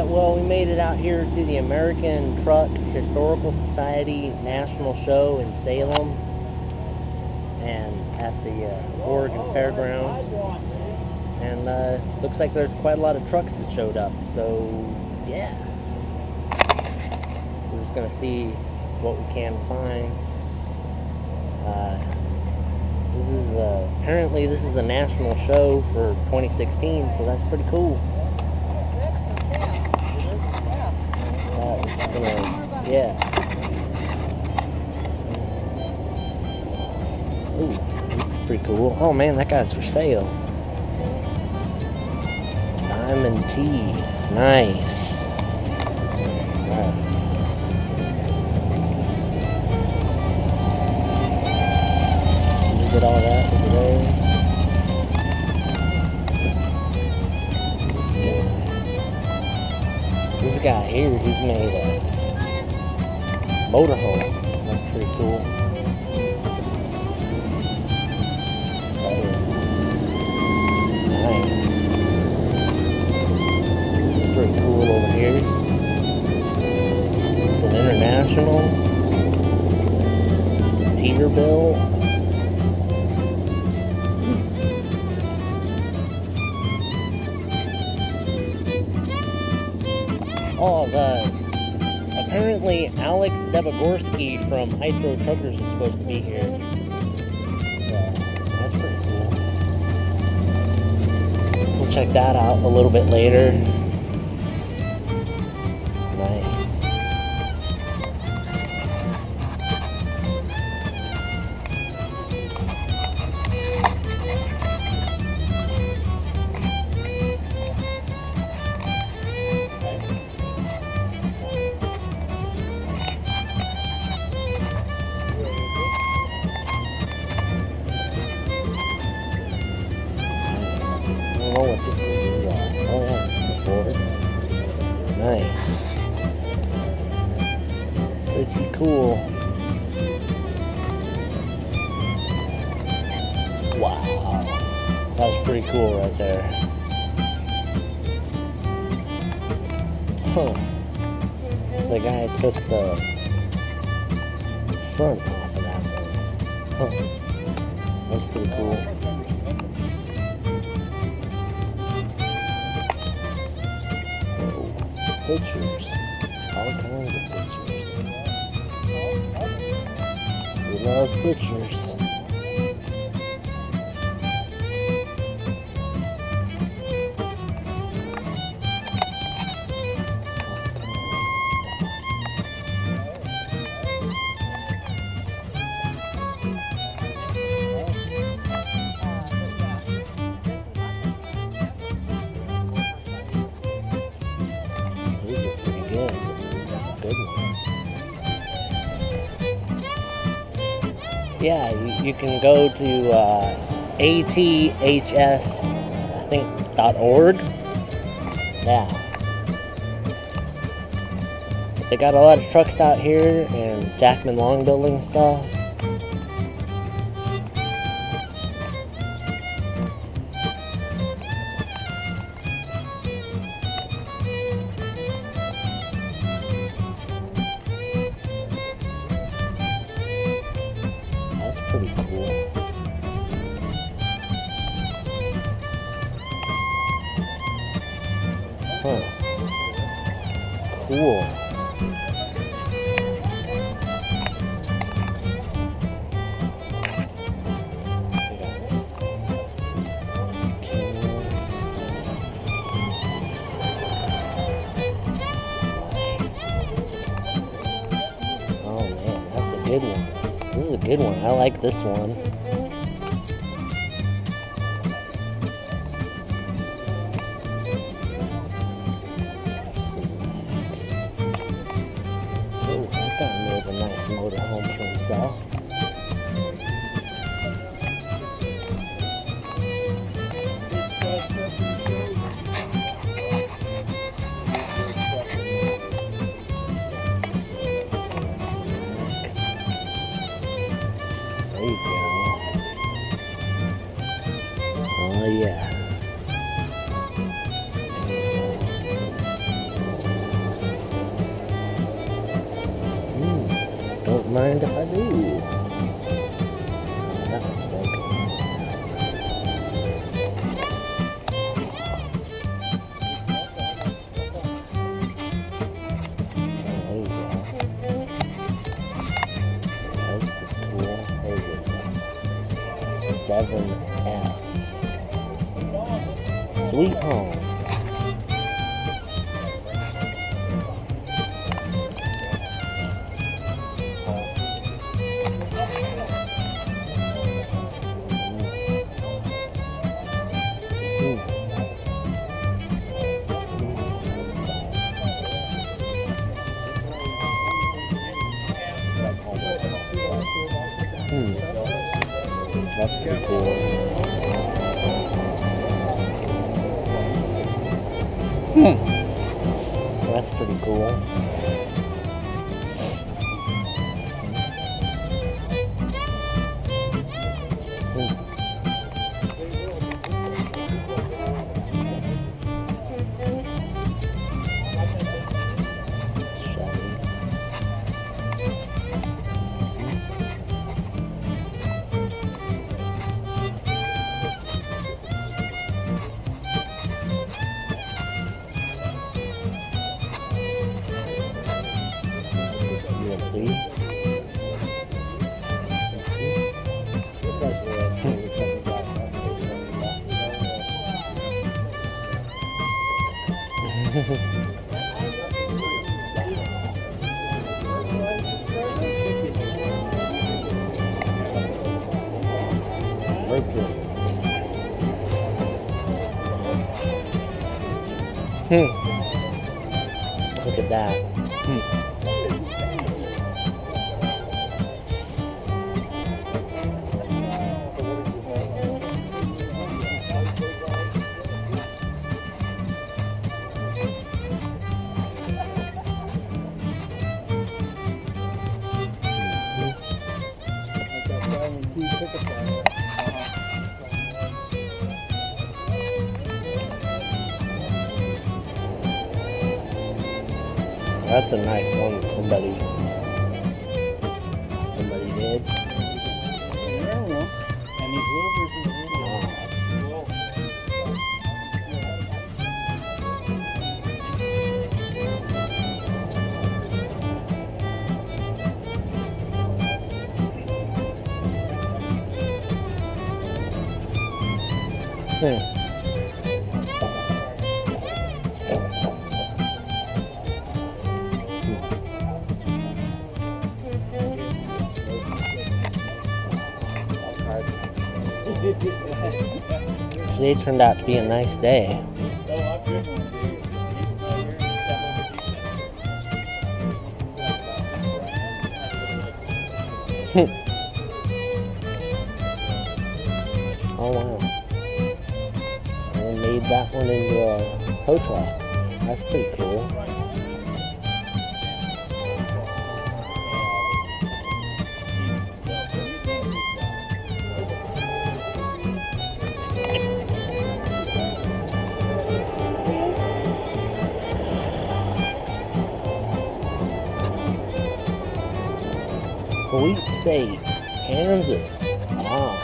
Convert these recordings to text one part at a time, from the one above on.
well, we made it out here to the American Truck Historical Society National Show in Salem and at the Oregon Fairgrounds. And looks like there's quite a lot of trucks that showed up. So, yeah. We're just going to see what we can find. Apparently this is a national show for 2016, so that's pretty cool. Yeah. Ooh, this is pretty cool. Oh man, that guy's for sale. Diamond T. Nice. Alright. Get all that over there. This guy here, he's made a motorhome. That's pretty cool. Nice. This is pretty cool over here. It's an International. Peterbilt. Oh, apparently Alex Debegorsky from Ice Road Truckers is supposed to be here. That's pretty cool. We'll check that out a little bit later. Nice. I don't know what this is. Oh yeah, this is a Ford. Nice. Pretty cool. Wow. That's pretty cool right there. Huh. The guy took the front off of that one. Huh. That's pretty cool. Pictures. All kinds of pictures. We love pictures. Yeah, you can go to ATHS, I think, .org. Yeah. They got a lot of trucks out here and Jackman Long building stuff. Pretty cool. Huh. Cool. Oh man, that's a good one. This is a good one. I like this one. Oh, that guy made a nice motorhome for himself. There you go. Oh yeah. 7F. Sweet home. That's pretty cool. That's pretty cool. Look at that. That's a nice one that somebody did. And these louvers is Today turned out to be a nice day. Oh wow. And made that one into a tow truck. That's pretty cool. Sweet State, Kansas. Ah.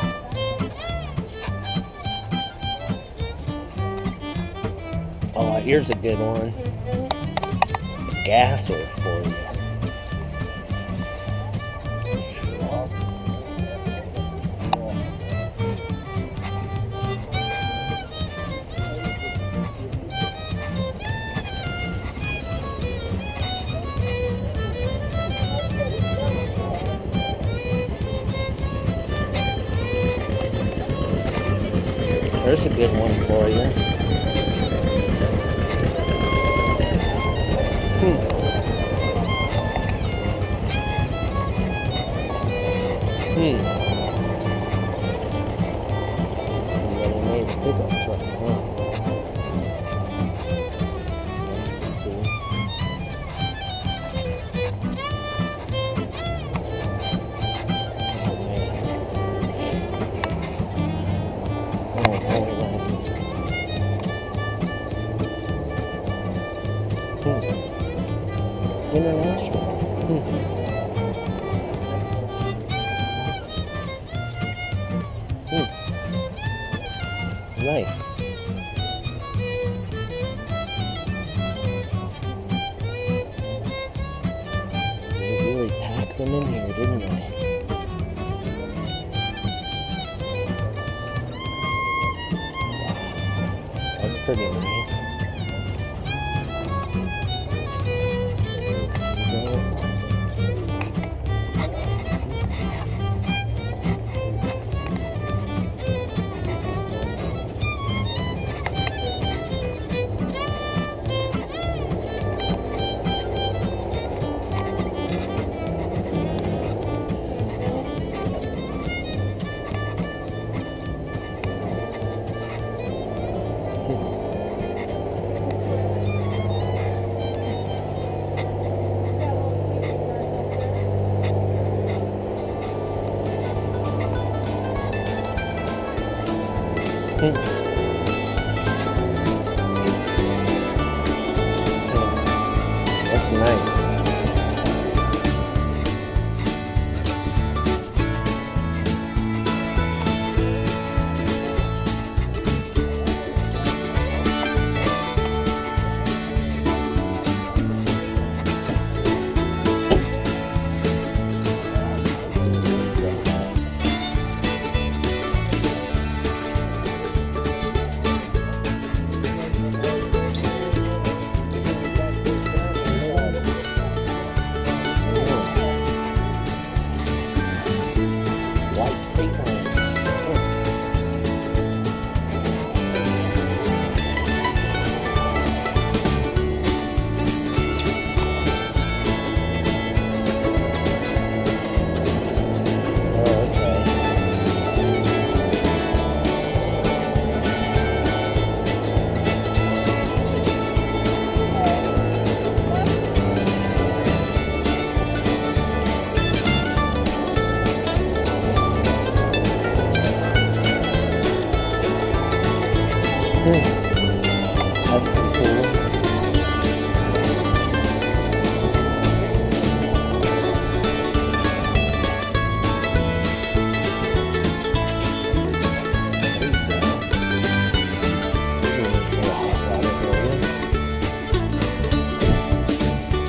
Oh, here's a good one. A gasser for you. There's a good one for you. Somebody made a pickup truck, huh? That's pretty cool. International. Nice. They really packed them in here, didn't they? pretty nice. That's nice. That's pretty cool.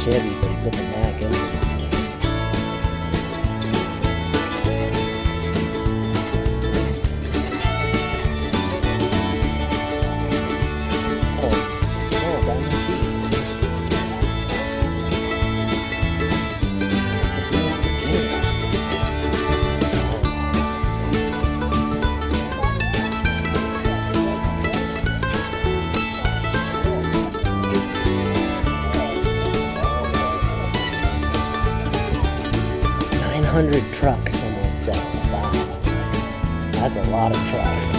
Chevy, but he put the Mac in it. Trucks, someone said. Wow, that's a lot of trucks.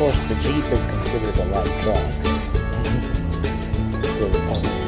course, the Jeep is considered a light truck. So it's on.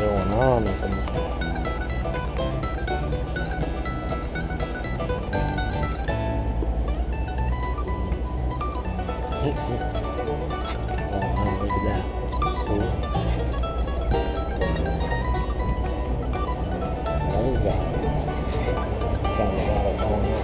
Going on with them. Oh, wow, look at that. That's cool. Other guys. Got a lot of going on.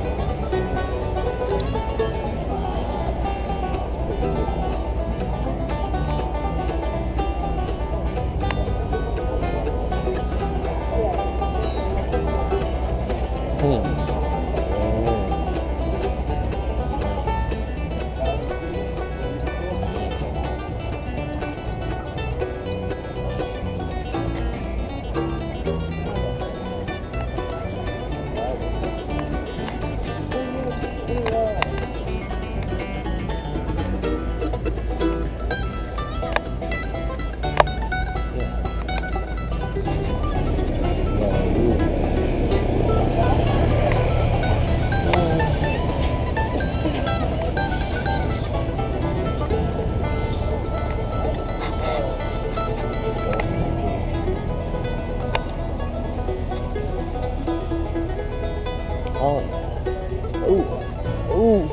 Oh, yeah. Ooh. Ooh.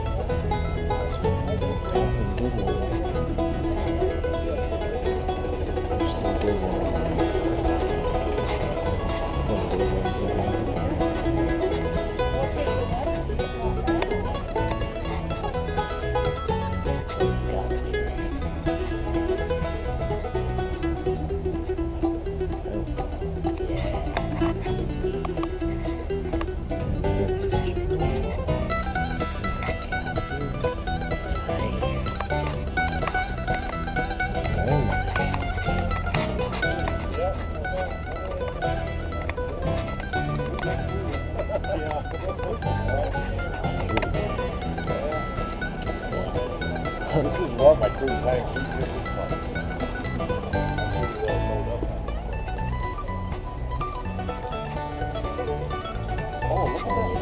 That's some good ones. There's some good ones. Some good ones. This is what my crew tank. Oh, look at that.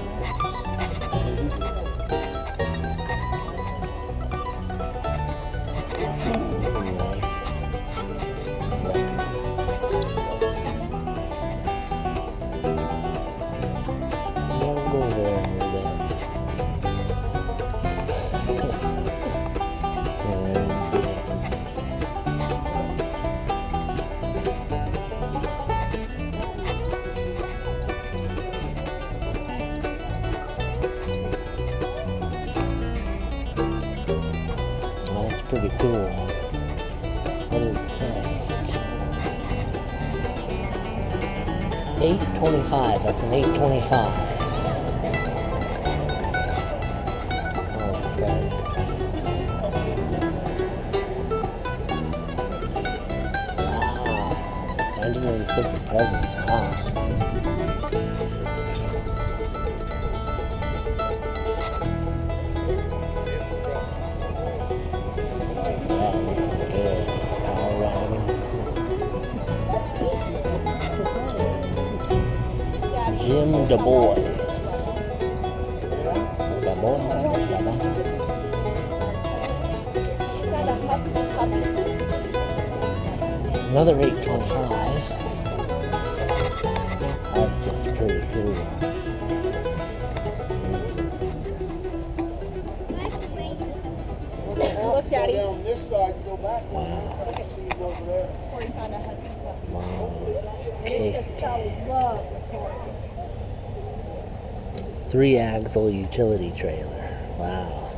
That's pretty cool. What did it say? 825. That's an 825. Oh, this guy's. Wow. 1986 present. Wow. Jim Du Bois. Du Bois. Another 825. That's just pretty cool. Look, Daddy. Go down this side, go back. Wow. Look at these over there. Before you found a husky puppy. Wow. Casey. Love recording. 3-axle utility trailer. Wow.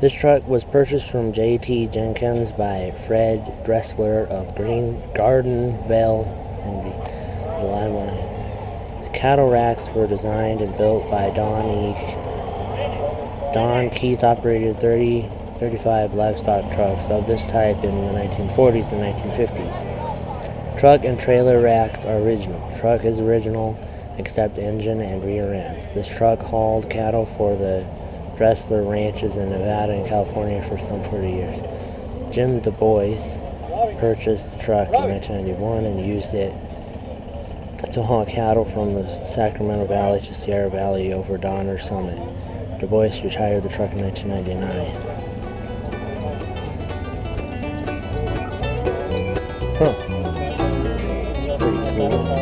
This truck was purchased from J.T. Jenkins by Fred Dressler of Green Gardenville in July 1. The cattle racks were designed and built by Don E. Don Keith operated 35 livestock trucks of this type in the 1940s and 1950s. Truck and trailer racks are original. Truck is original except engine and rear ends. This truck hauled cattle for the Dressler ranches in Nevada and California for some 40 years. Jim Du Bois purchased the truck in 1991 and used it to haul cattle from the Sacramento Valley to Sierra Valley over Donner Summit. Du Bois retired the truck in 1999. Huh. Pretty cool.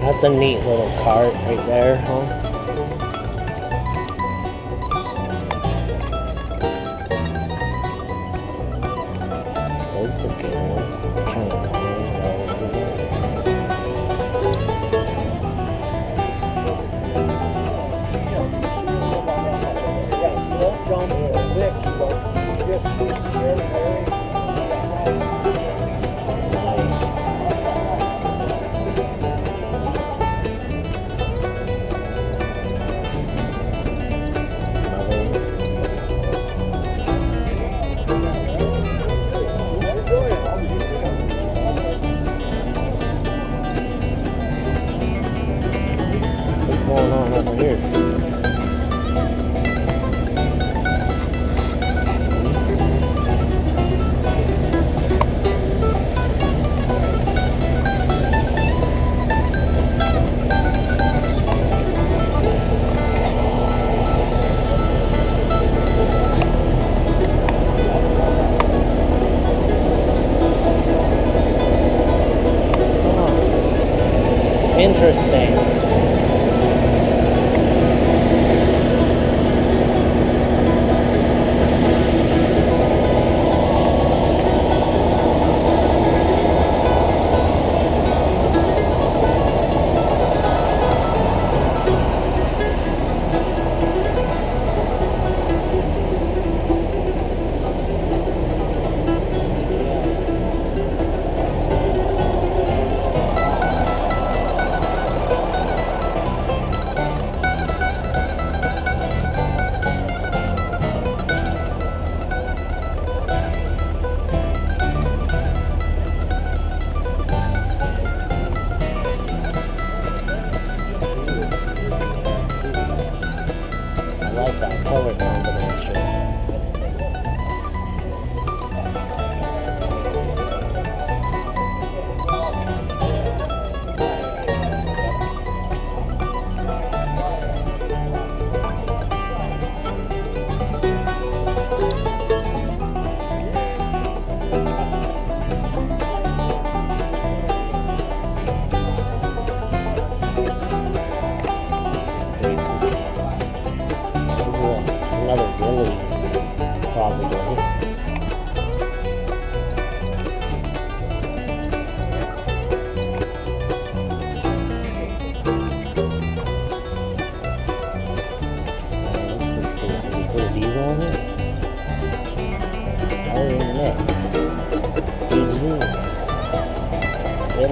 That's a neat little cart right there, huh? That's a good one. It's kind of cool, isn't it? What's going on over here? Interesting.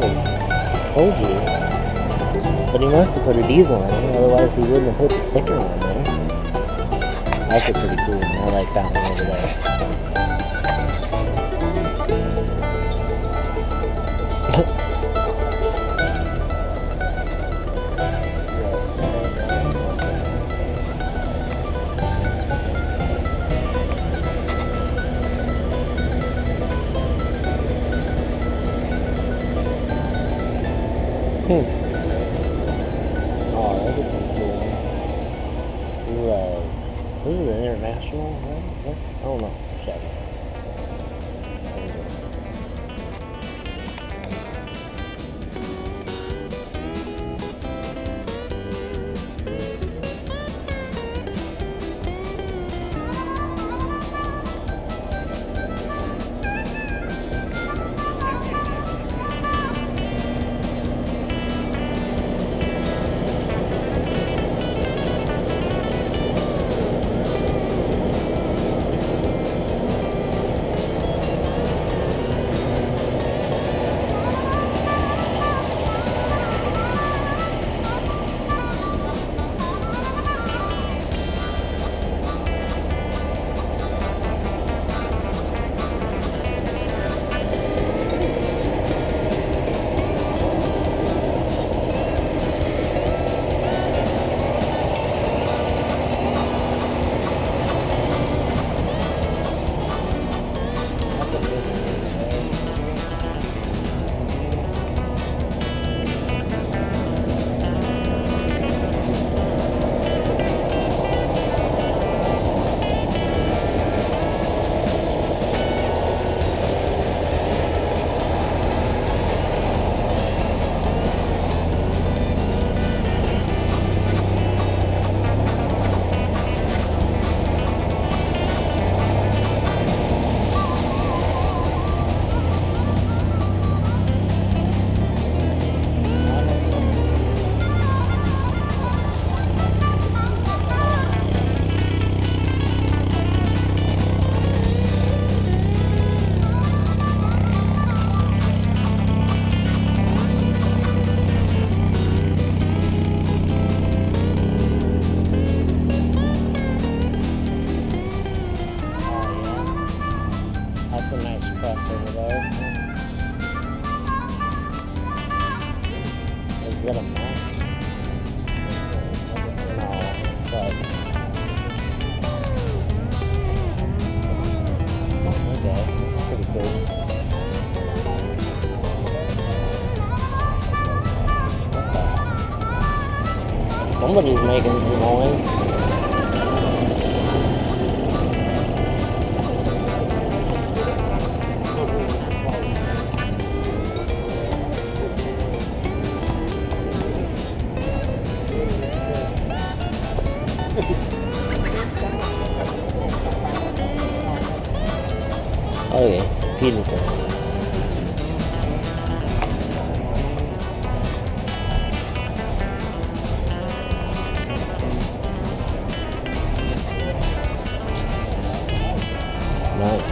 have told you. But he must have put a diesel in it, otherwise he wouldn't have put the sticker on there. That's pretty cool. I like that one over there. Oh, that's a pretty cool one. This is an international, right? What? I don't know. Chevy. That's a nice truck over there. Is it a Max? No, it's like... Okay, that's pretty cool. Somebody's making some noise. Okay, beautiful. Nice.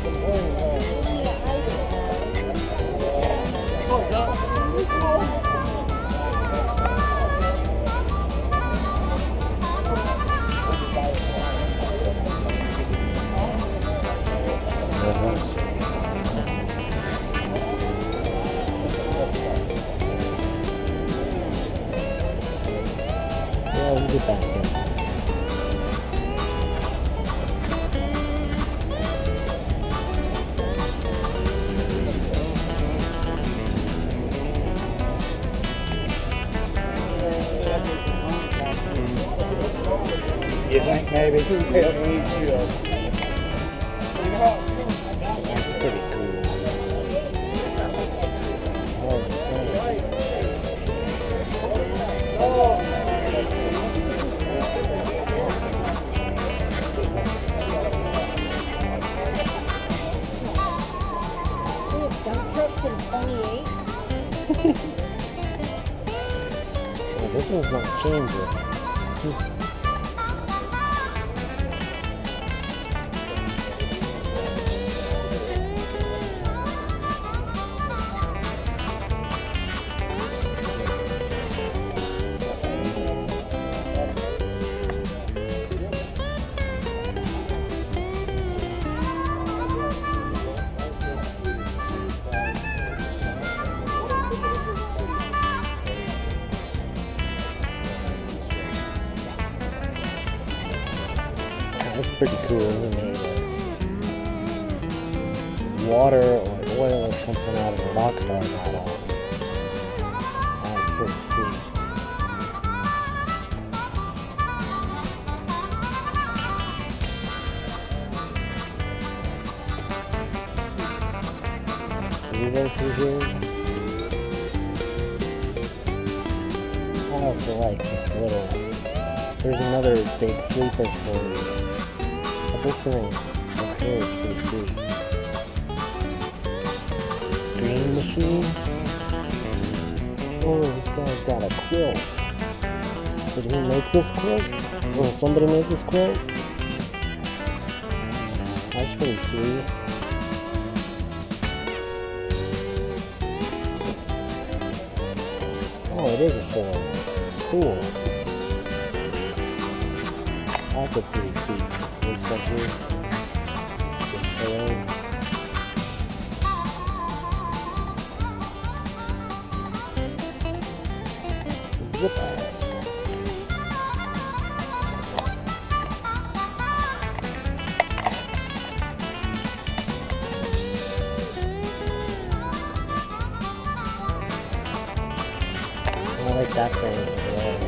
Yeah, we'll get back in. You think maybe? That's pretty cool. Oh, We have dump trucks in 28. well, this one's not changing. That's pretty cool. They made water or oil or something out of a rock star model. That's pretty sweet. You go through here. I also like this little. There's another big sleeper for you. But this thing up here is pretty sweet. Green machine. Oh, this guy's got a quilt. Did he make this quilt? Or somebody make this quilt? That's pretty sweet. Oh, it is a form. Cool. That's a pretty sweet. This one here. The tail. Zipper. I like that thing. Yeah.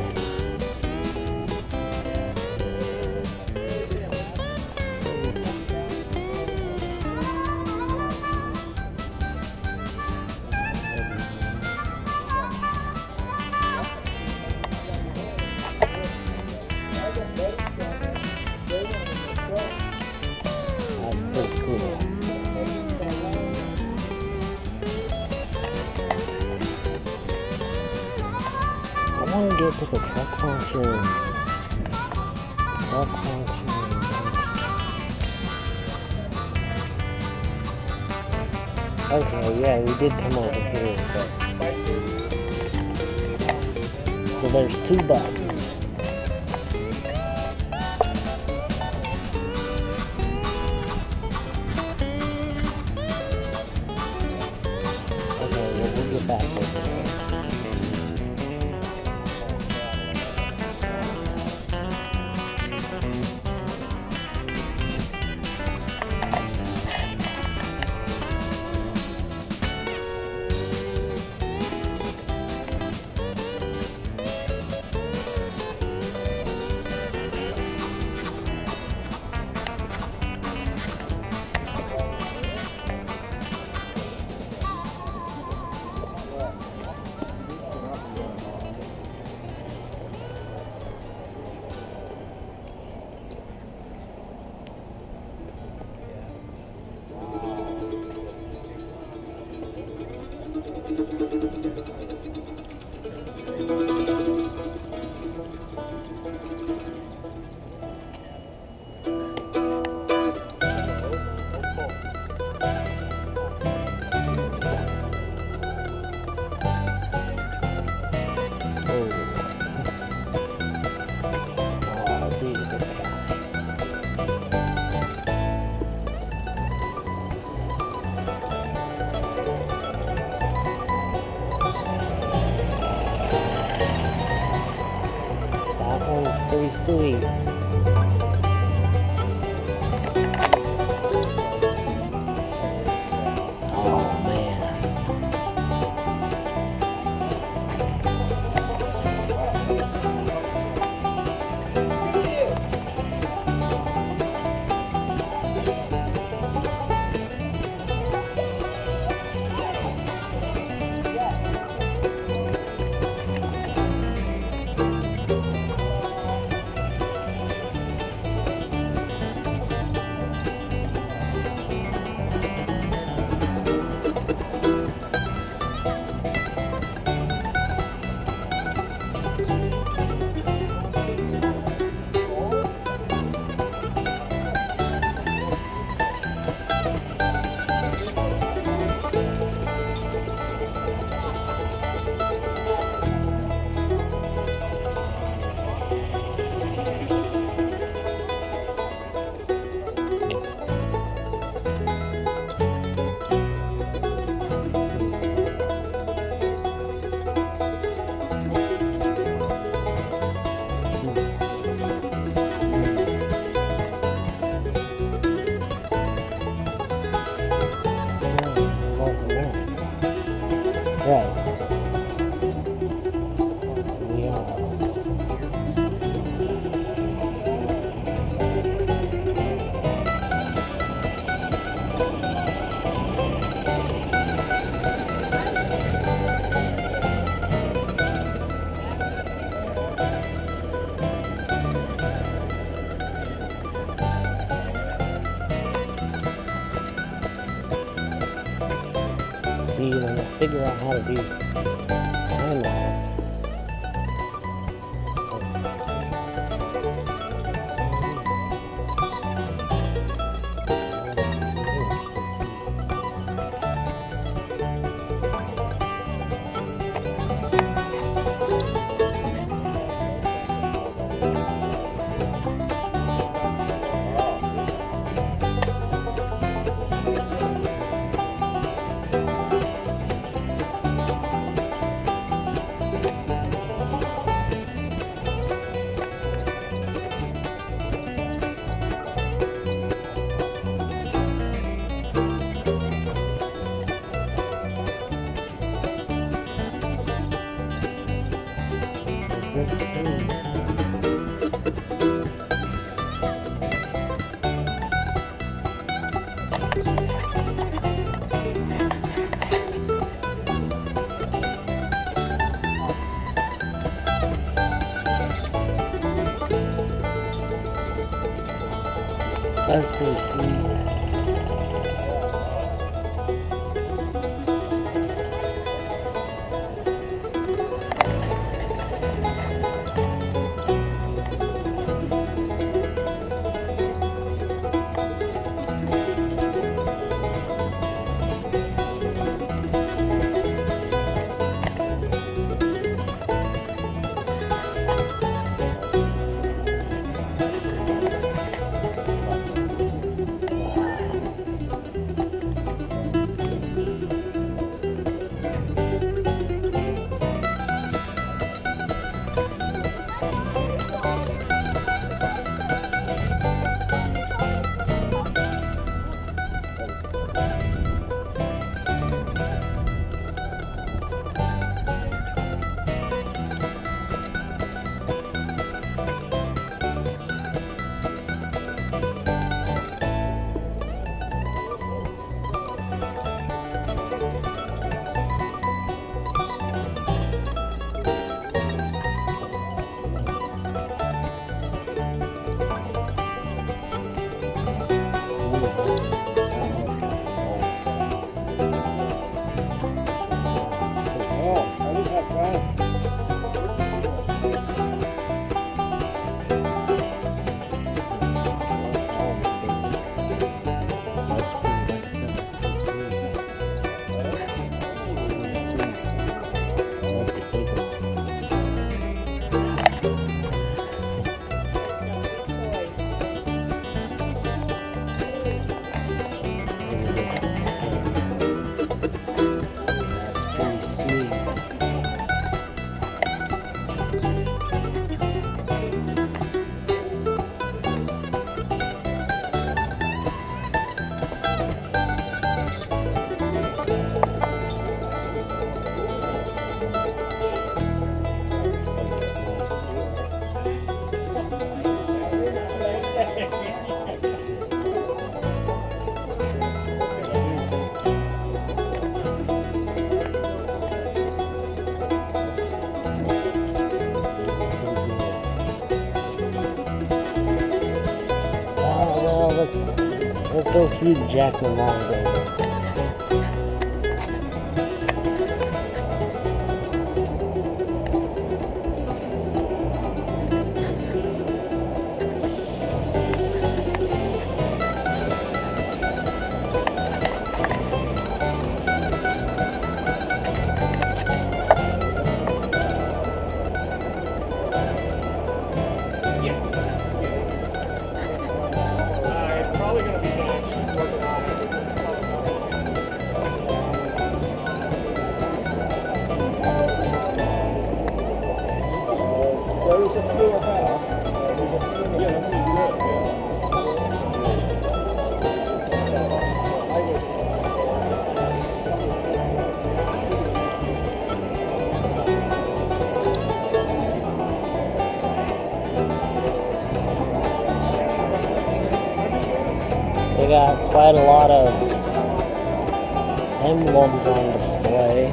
That's pretty cool. I want to get to the truck function. Truck function. Okay, yeah, we did come over here, but so there's two buses. Okay, well, we'll get back over there. sweet. Oh man. Right. We are. See, when I figure out how to do time lapse. That's pretty sweet. let's go through the Jackman Long building. It's probably going to be done. She's working on it. There is a floor back. They got quite a lot of emblems on display.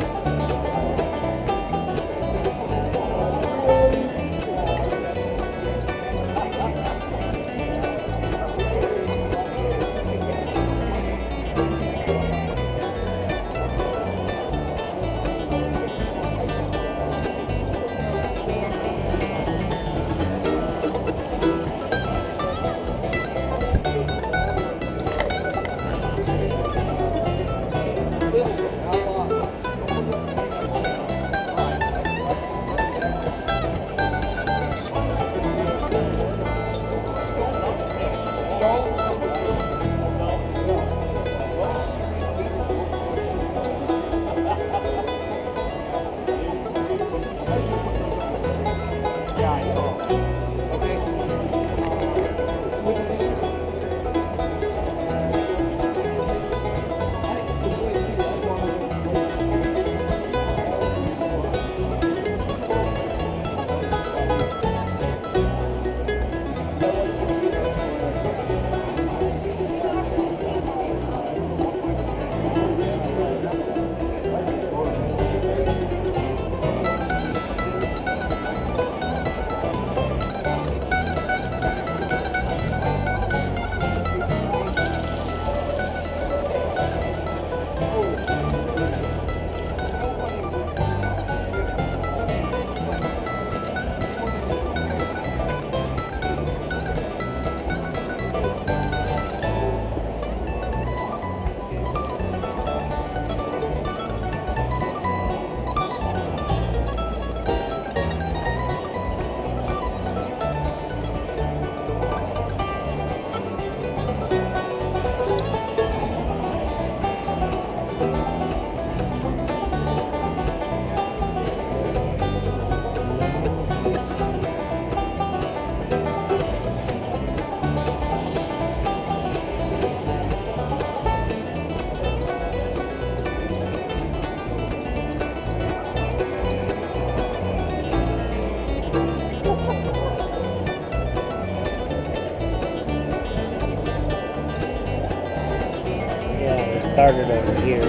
Started over here, so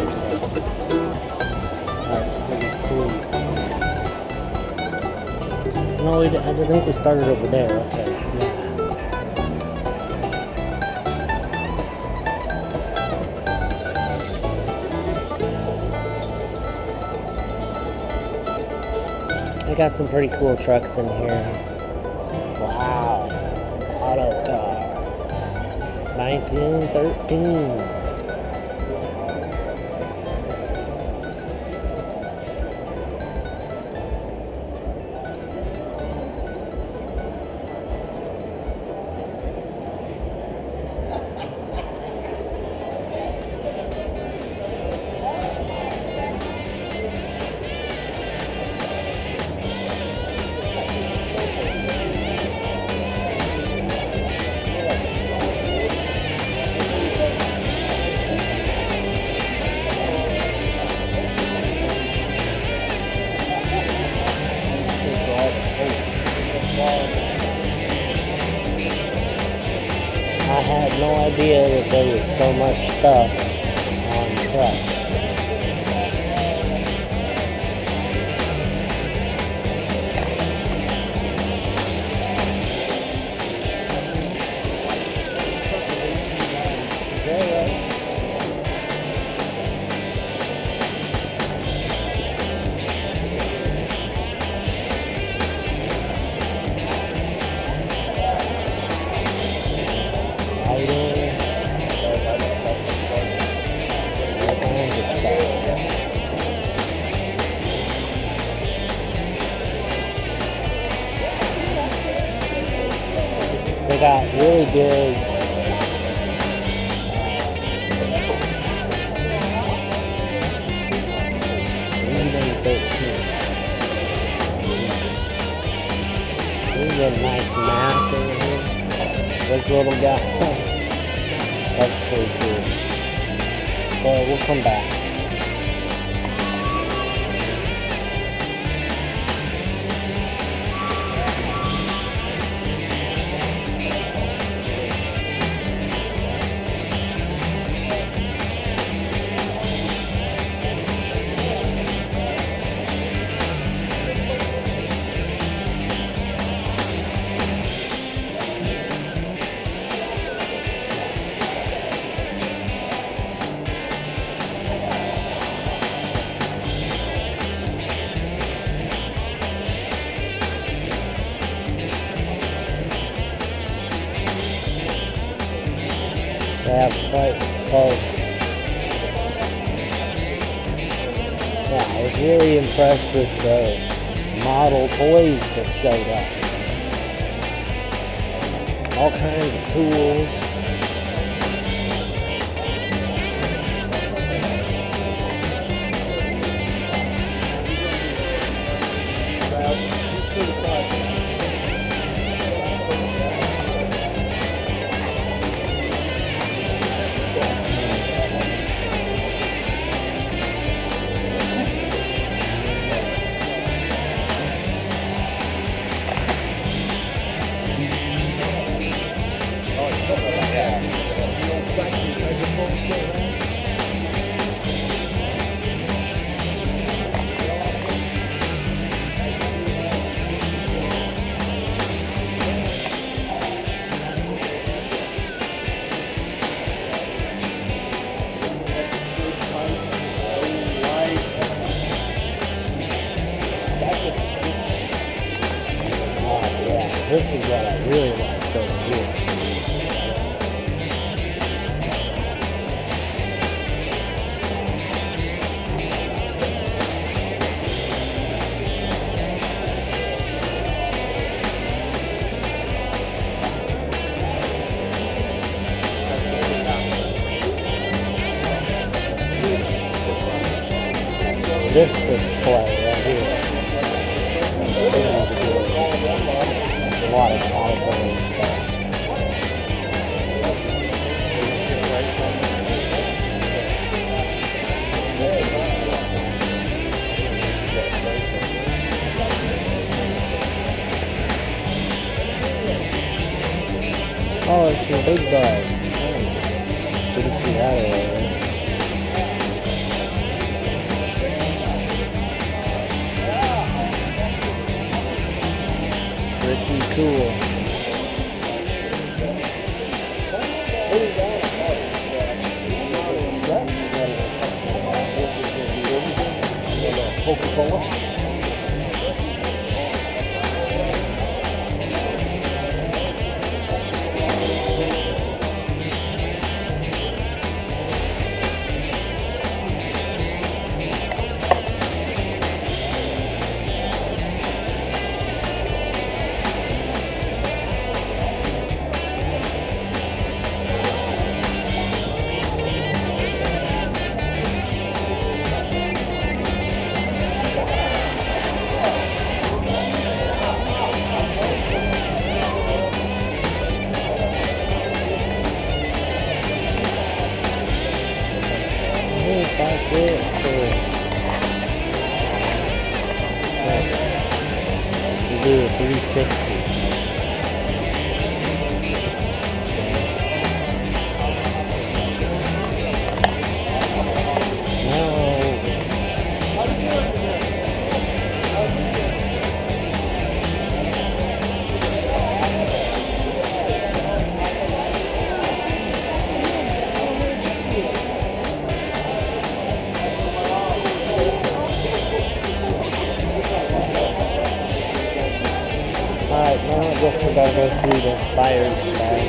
that's pretty sweet. No, I think we started over there. Okay, yeah. They got some pretty cool trucks in here. Wow, auto car, 1913. I had no idea that there was so much stuff on trucks. really good. This is a nice map over here. This little guy. That's pretty cool. But we'll come back. Yeah, quite close. Yeah, I was really impressed with the model toys that showed up. All kinds of tools. This is what I really like over here. This display right here. A lot of category stuff. Oh, it's some big bug. Nice. Didn't see that earlier. Pretty cool. Coca-Cola. That's it for you do a 360. Alright, now I guess we gotta go through the fire stuff.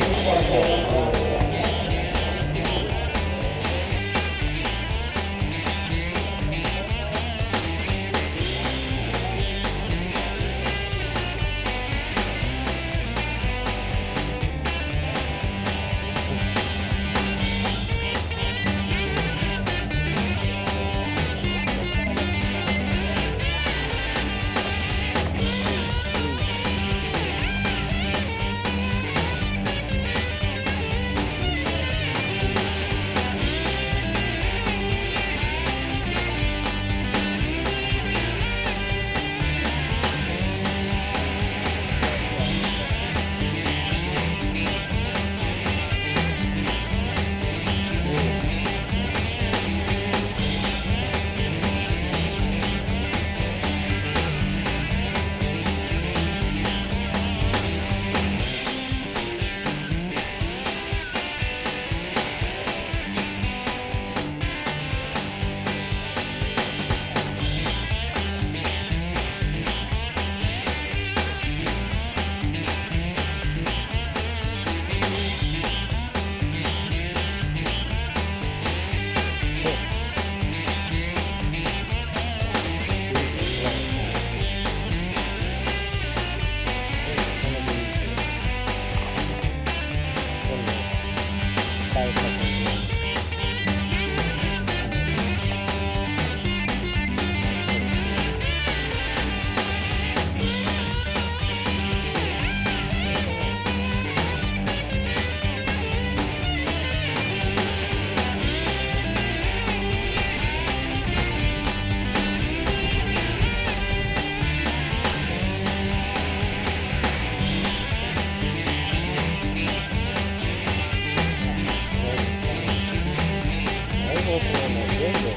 working on that window.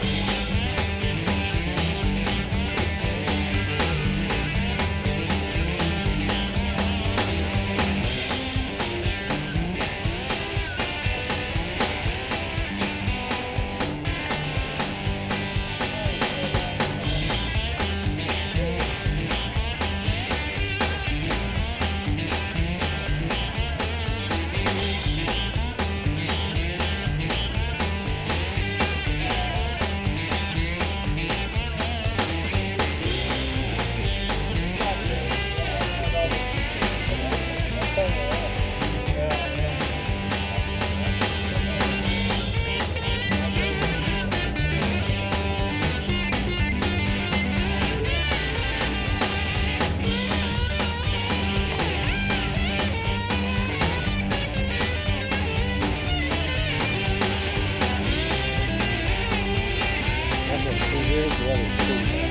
After 2 years, the other street.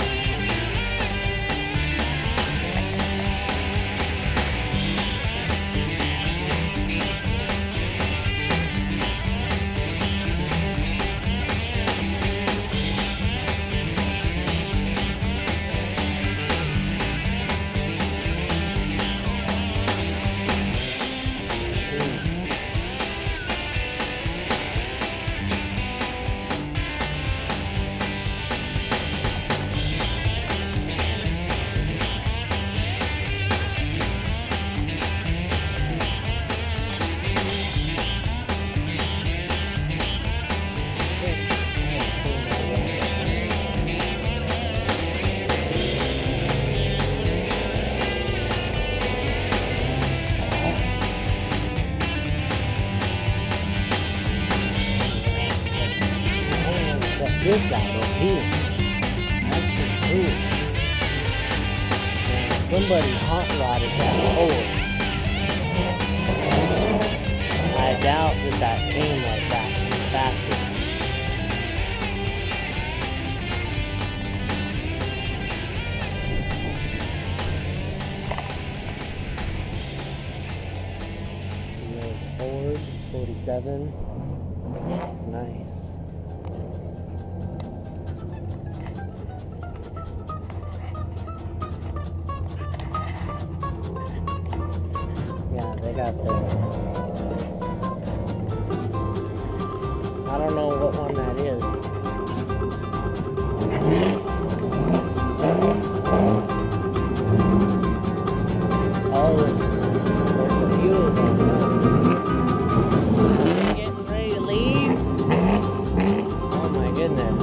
This out over here. That's pretty cool. And somebody hot rodded that forward. I doubt that came like that from the factory. And there's a Ford 47. Nice. Yeah, they got the... I don't know what one that is. Oh, there's a few of them. Getting ready to leave? Oh my goodness.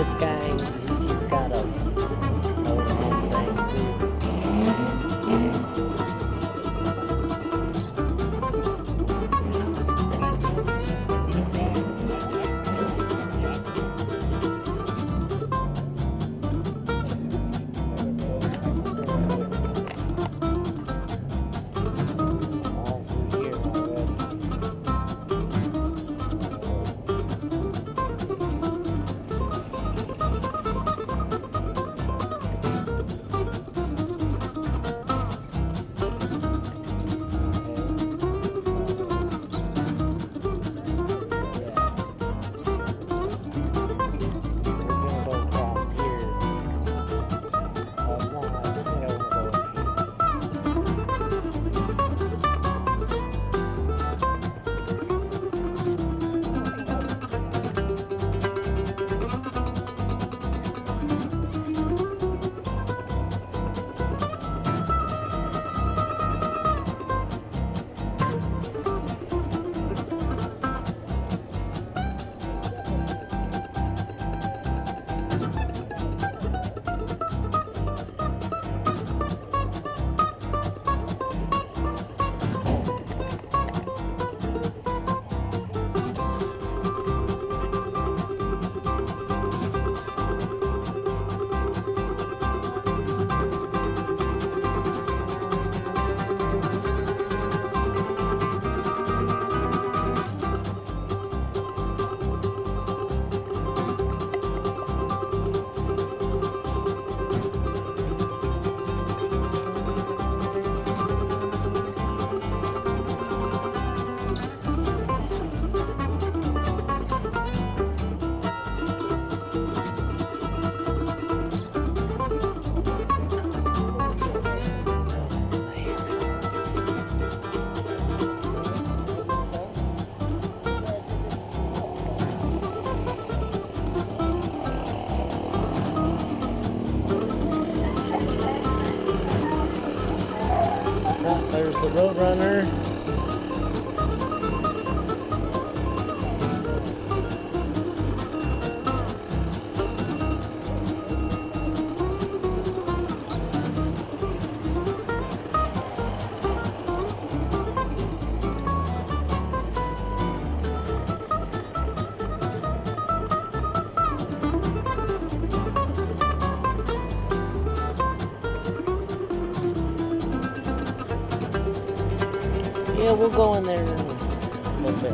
this guy, he's got a motorhome thing too. All through here already. There's the Roadrunner. Yeah, we'll go in there in a little bit.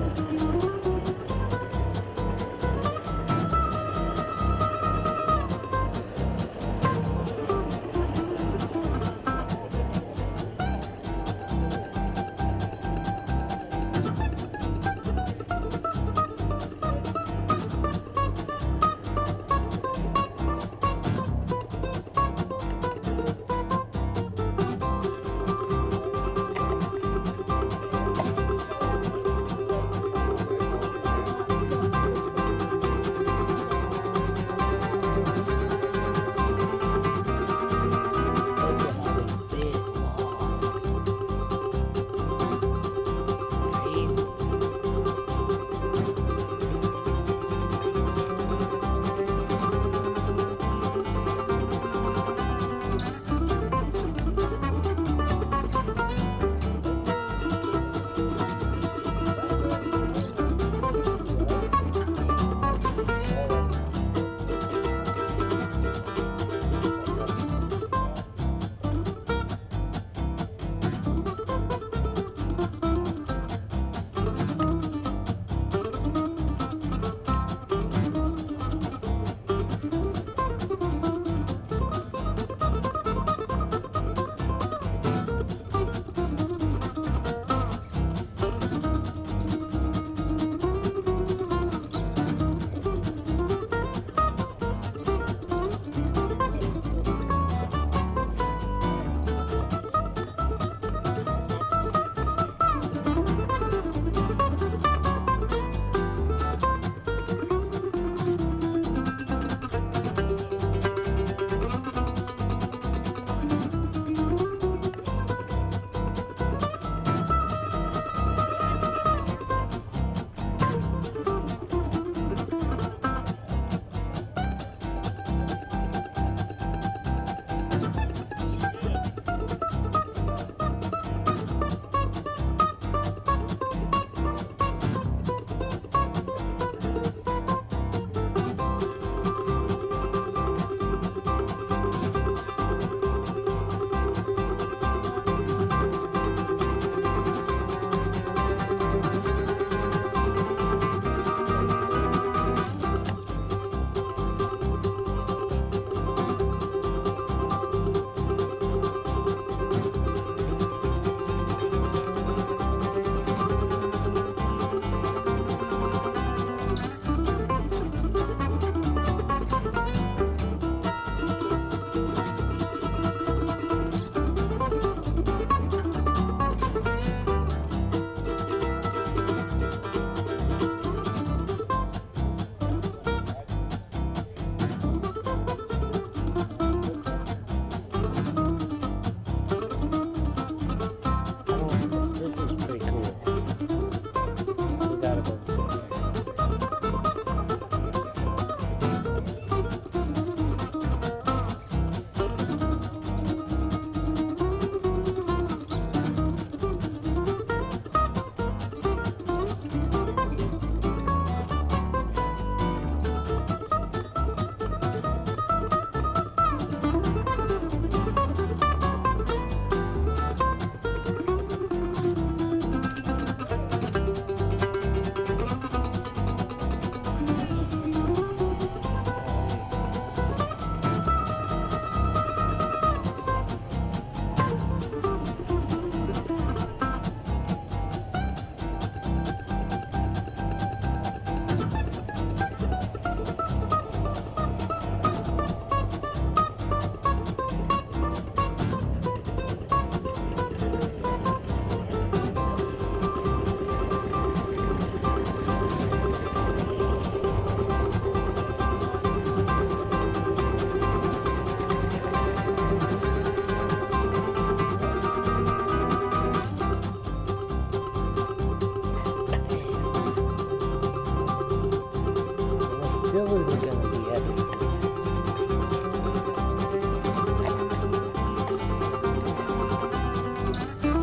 still isn't going to be everything.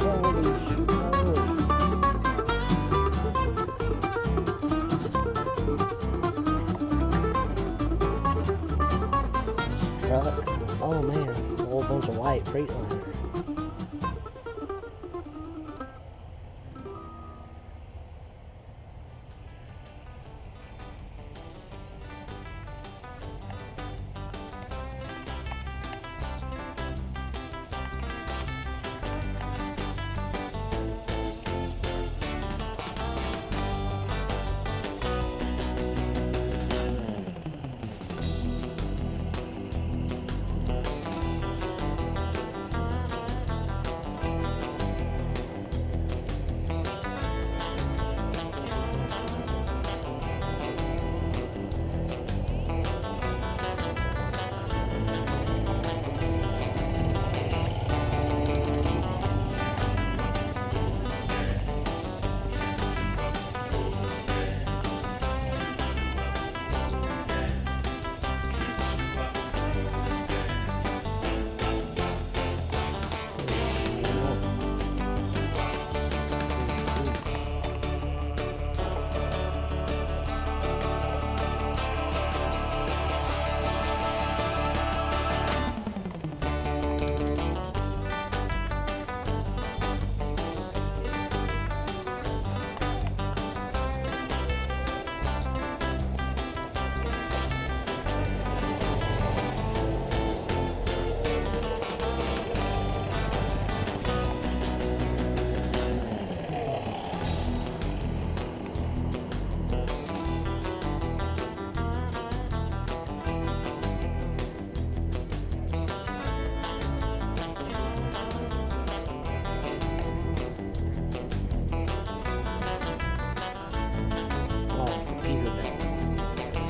Holy schmoly. Truck. Oh man, a whole bunch of white Freightliner.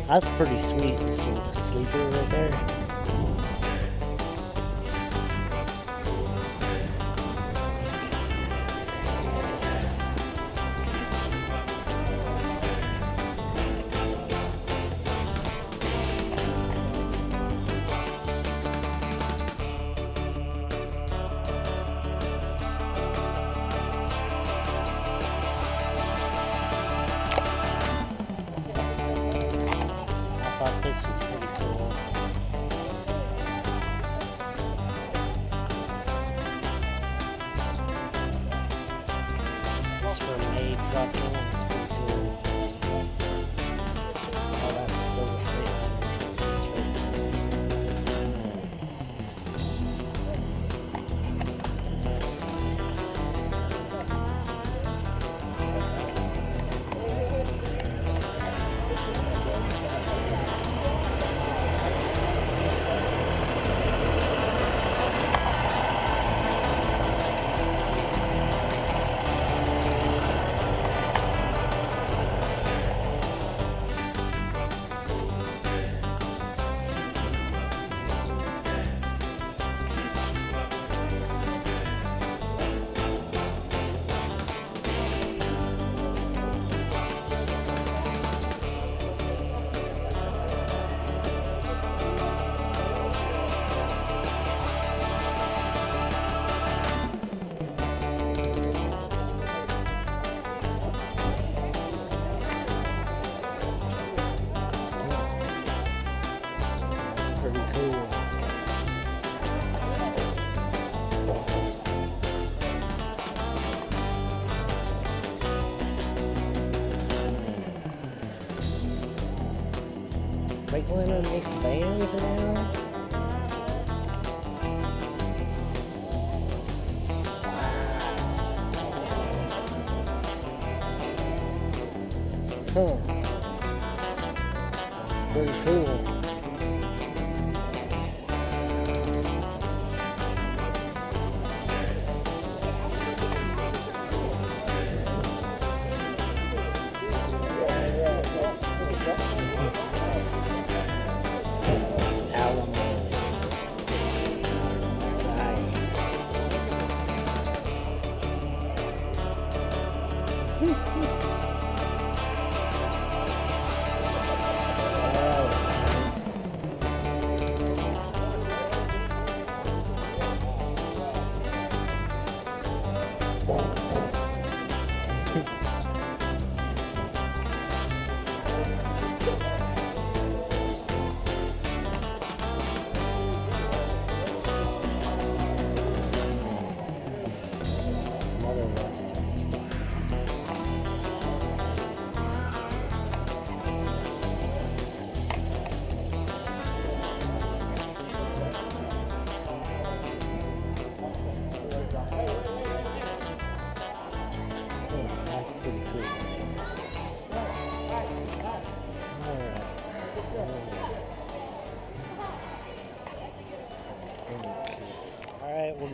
That's pretty sweet, sleeper right there. I thought this was pretty cool. It's from May Trucking. It's pretty cool. Oh, that's those are pretty cool. Freightliner makes vans now? Huh. Pretty cool.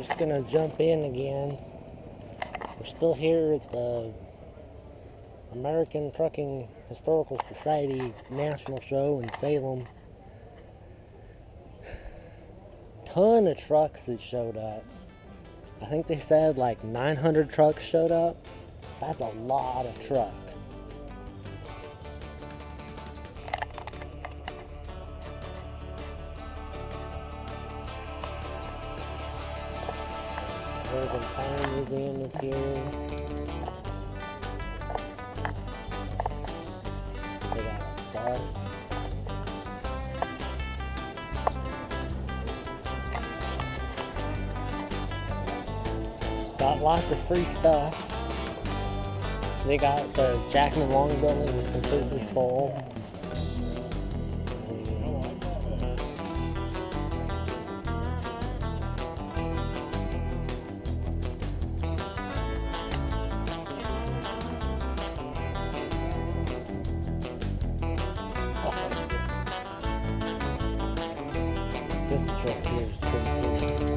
just gonna jump in again. We're still here at the American Trucking Historical Society National Show in Salem. Ton of trucks that showed up. I think they said like 900 trucks showed up. That's a lot of trucks. Urban Fire Museum is here. They got a bus. Got lots of free stuff. They got the Jackman Long building was completely full. This truck here is pretty cool.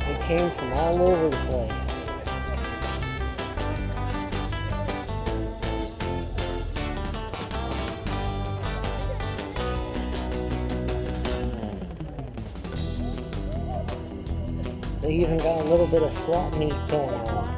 They came from all over the place. They even got a little bit of swap meet going on.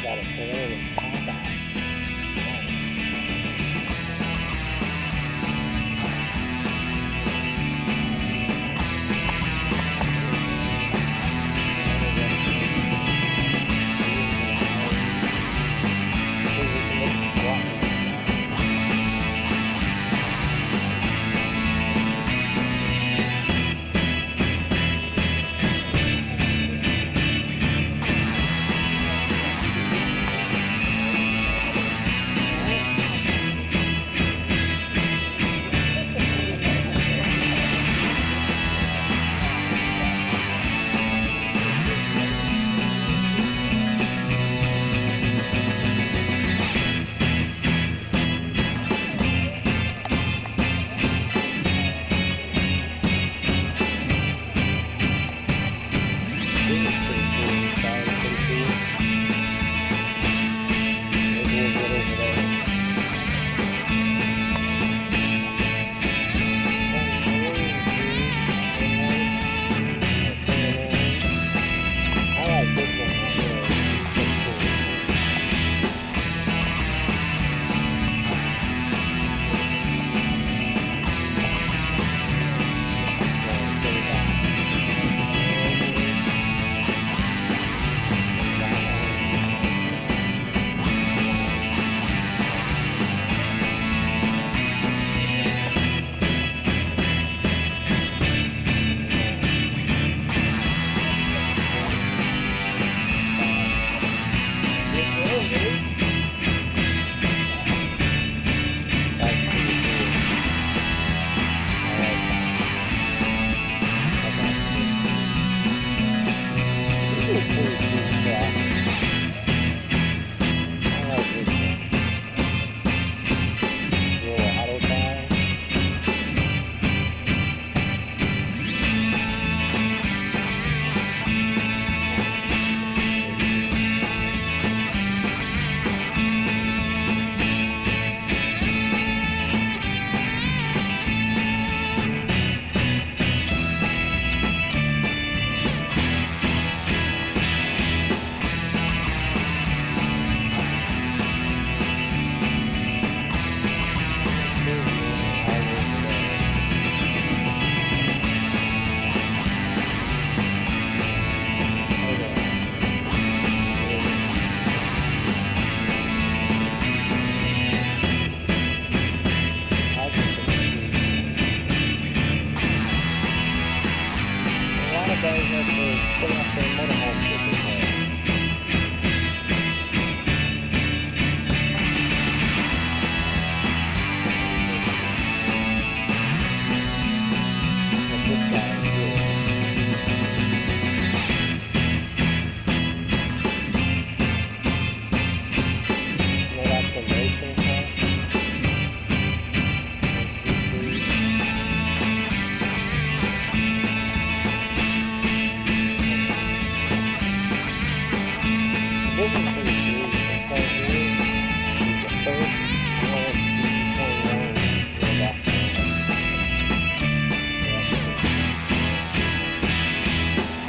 got a trailer with ATHS.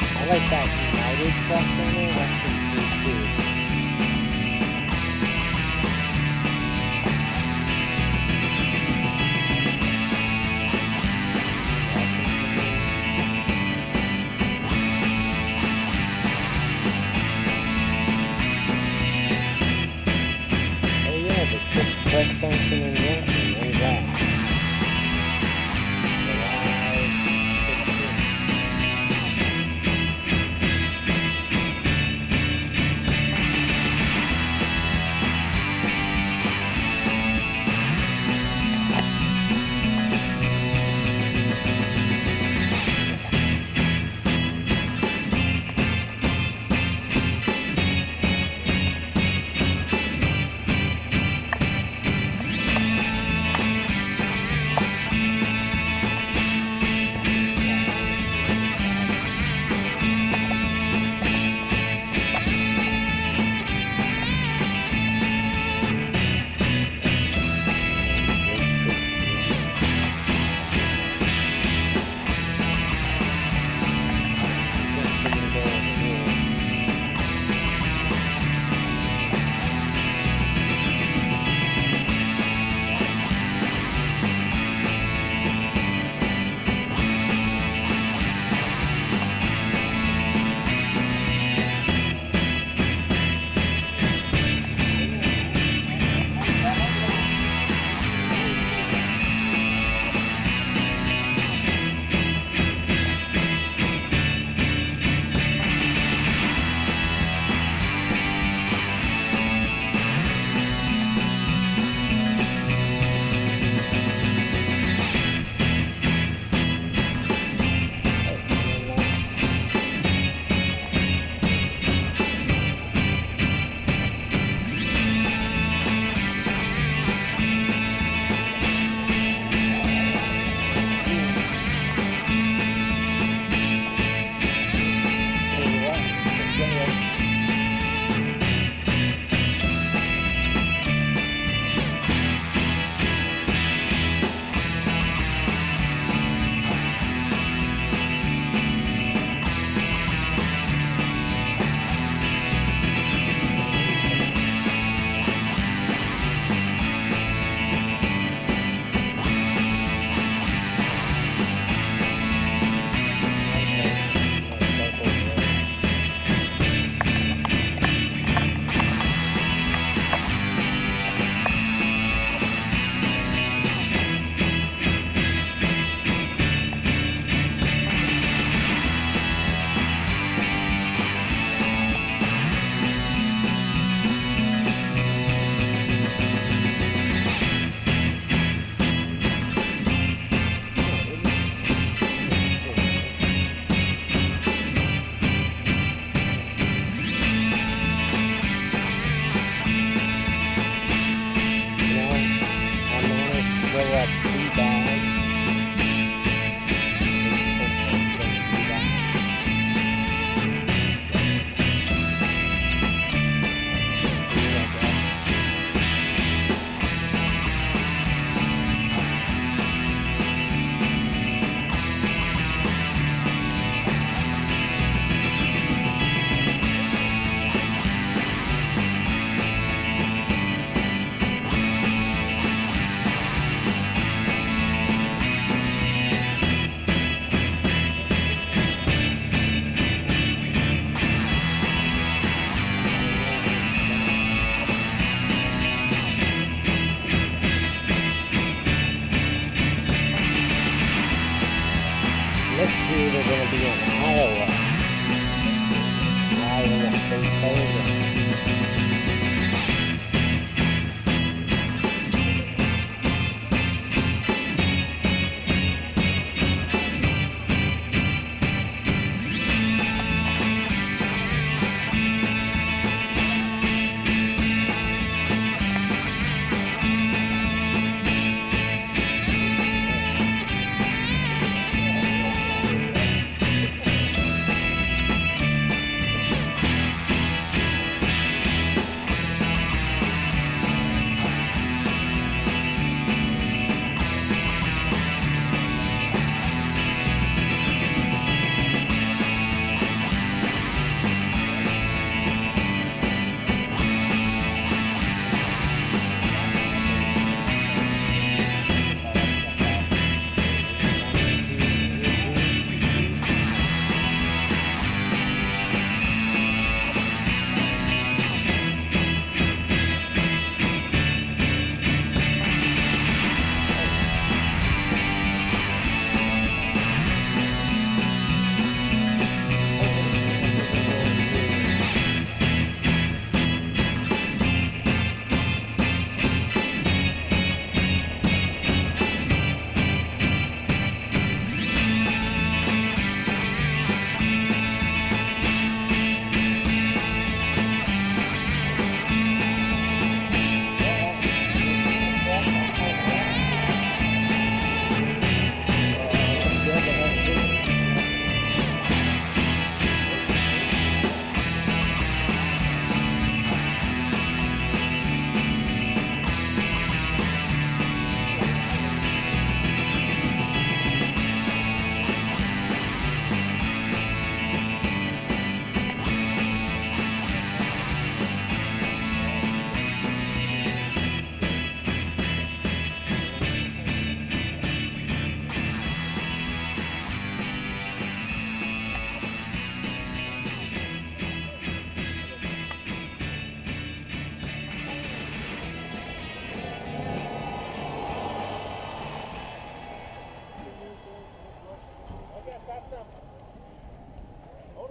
I like that United truck in there. That's pretty cool too. Oh yeah, the quick flex function in Wilson. There's that.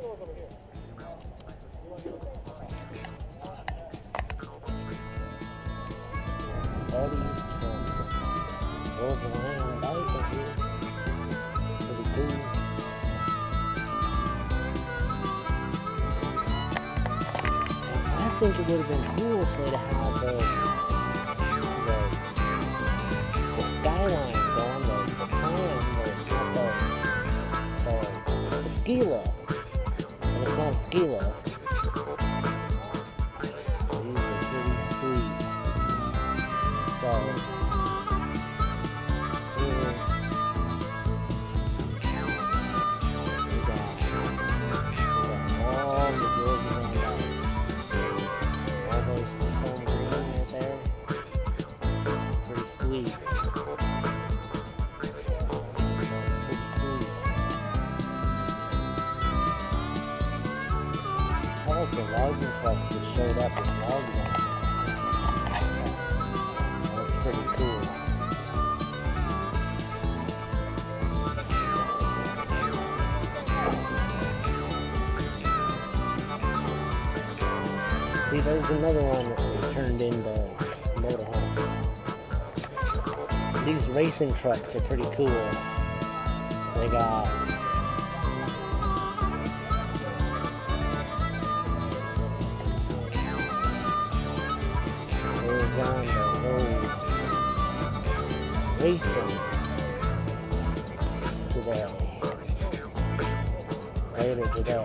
look over here. Buddies from Georgia Land Bike up here. Pretty cool. I think it would have been cool say to have the skyline going, the plan, the ski lift. But it's not a ski lift. These are pretty sweet. So, here we got all the Georgia Land bikes. All those foam green right there. Pretty sweet. I like the logging trucks that showed up with logs on them. That's pretty cool. See, there's another one that they turned into motorhome. These racing trucks are pretty cool. They got on the whole racing today. Later today.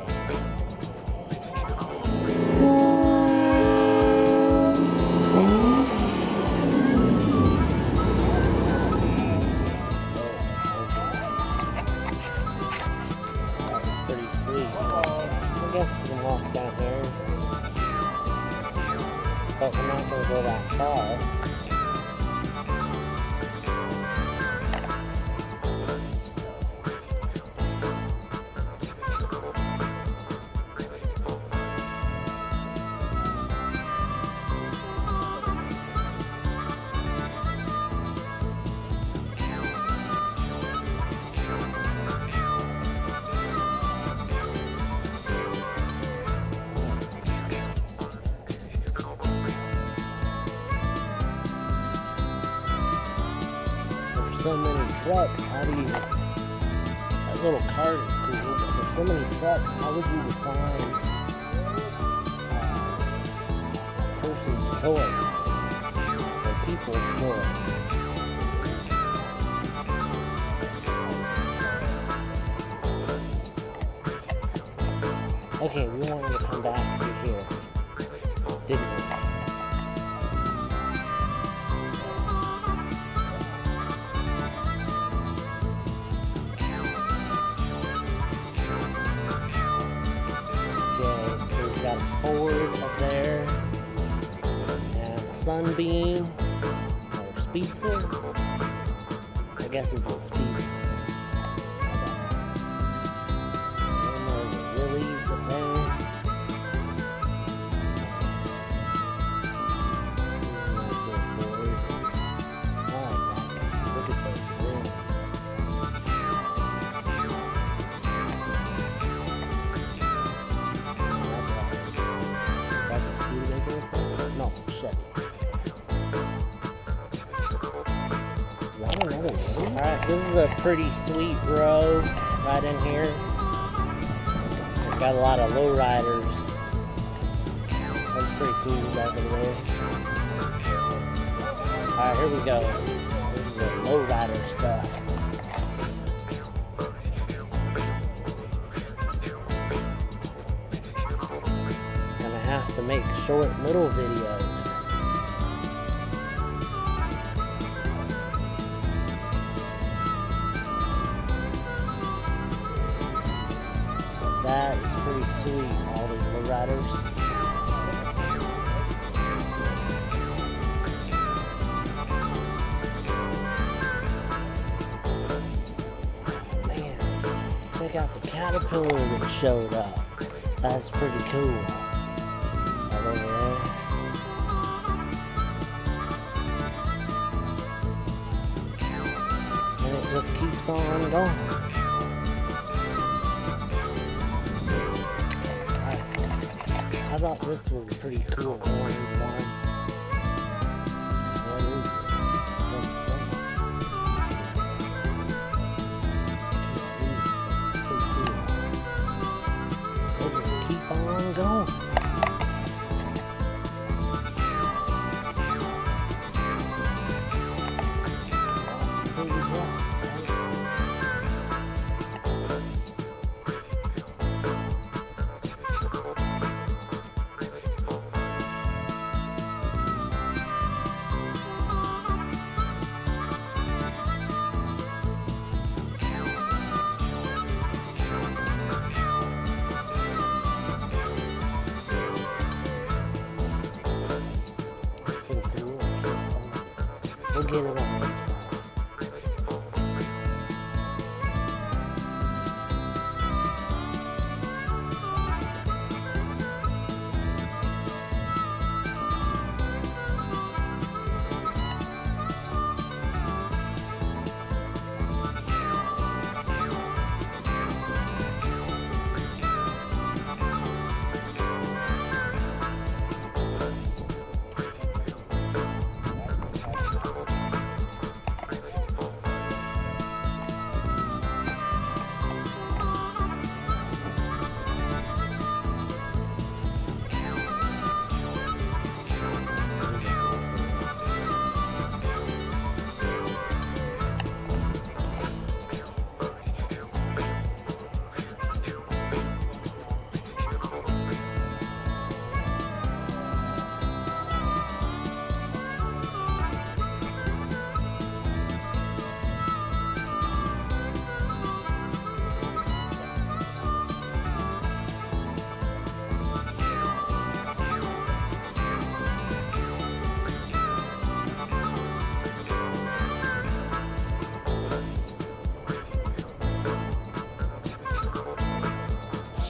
That's pretty sweet. I guess we can walk down here. But we're not going to go that far. So many trucks, how do you, that little cart is cool, but there's so many trucks, how would you define person's choice, or people's choice? Okay, we wanted to come back to here, didn't we? Got a Ford up there, and a Sunbeam, or Speedster. I guess it's a Speedster. And there's a Willys up there. Nice little Ford. I like that. Look at those rims. No, Chevy. Is that another one? Alright, this is a pretty sweet road right in here. It's got a lot of lowriders. That's pretty cool back over there. Alright, here we go. This is the lowrider stuff. Have to make short little videos. But that is pretty sweet, all these lowriders. Man, check out the Caterpillar that showed up. That's pretty cool. Over there. And it just keeps on going. thought this was a pretty cool orange one. What is it? We'll just keep on going. We'll get it on the inside.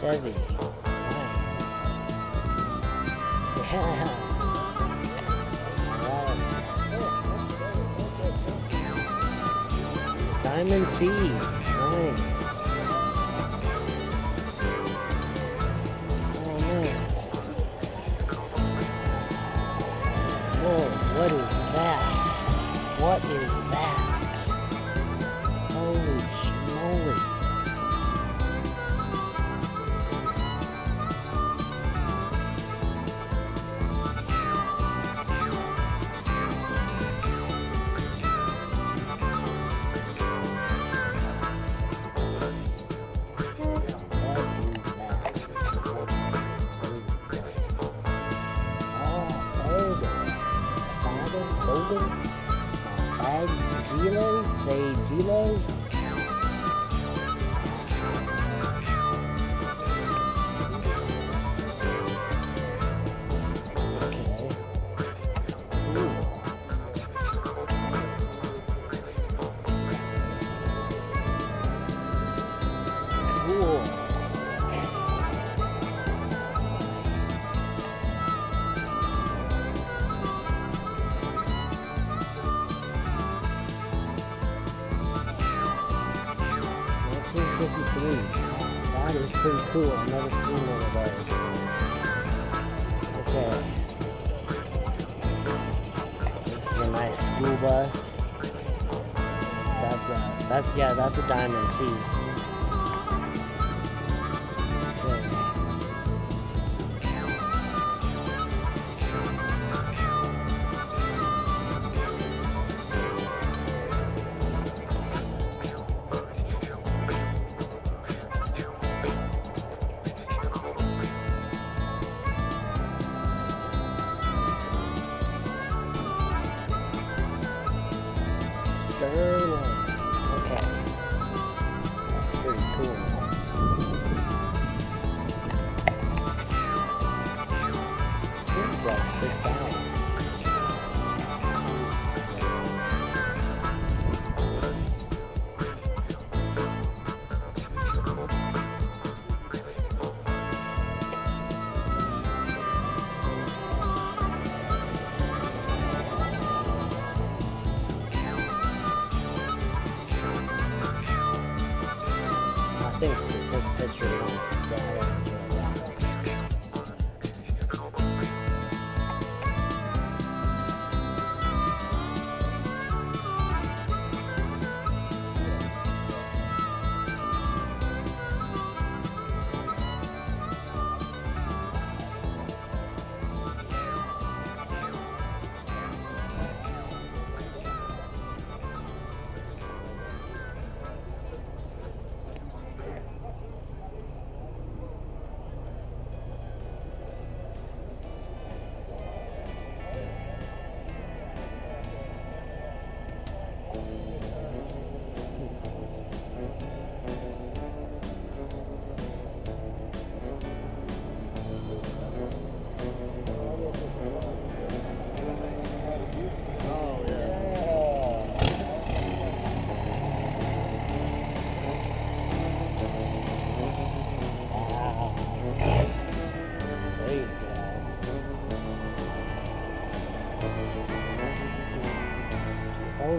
Chevy. Nice. Yeah. Right. Diamond T. Nice. Oh man. Whoa, what is that? What is that? Holy schmoly. Gilo. Okay. Cool. That is pretty cool. I've never seen one of those. Okay. This is a nice school bus. That's a Diamond T. Sterling. Okay.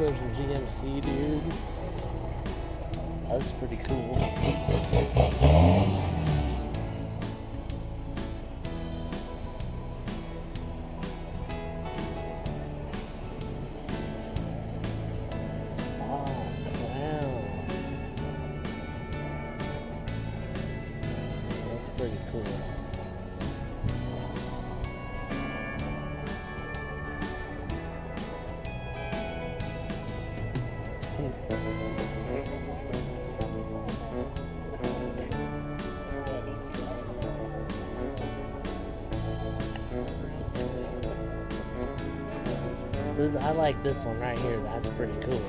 there's a GMC, dude. That's pretty cool. Pretty cool. I like this one right here. That's pretty cool.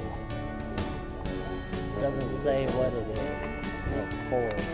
Doesn't say what it is. What for.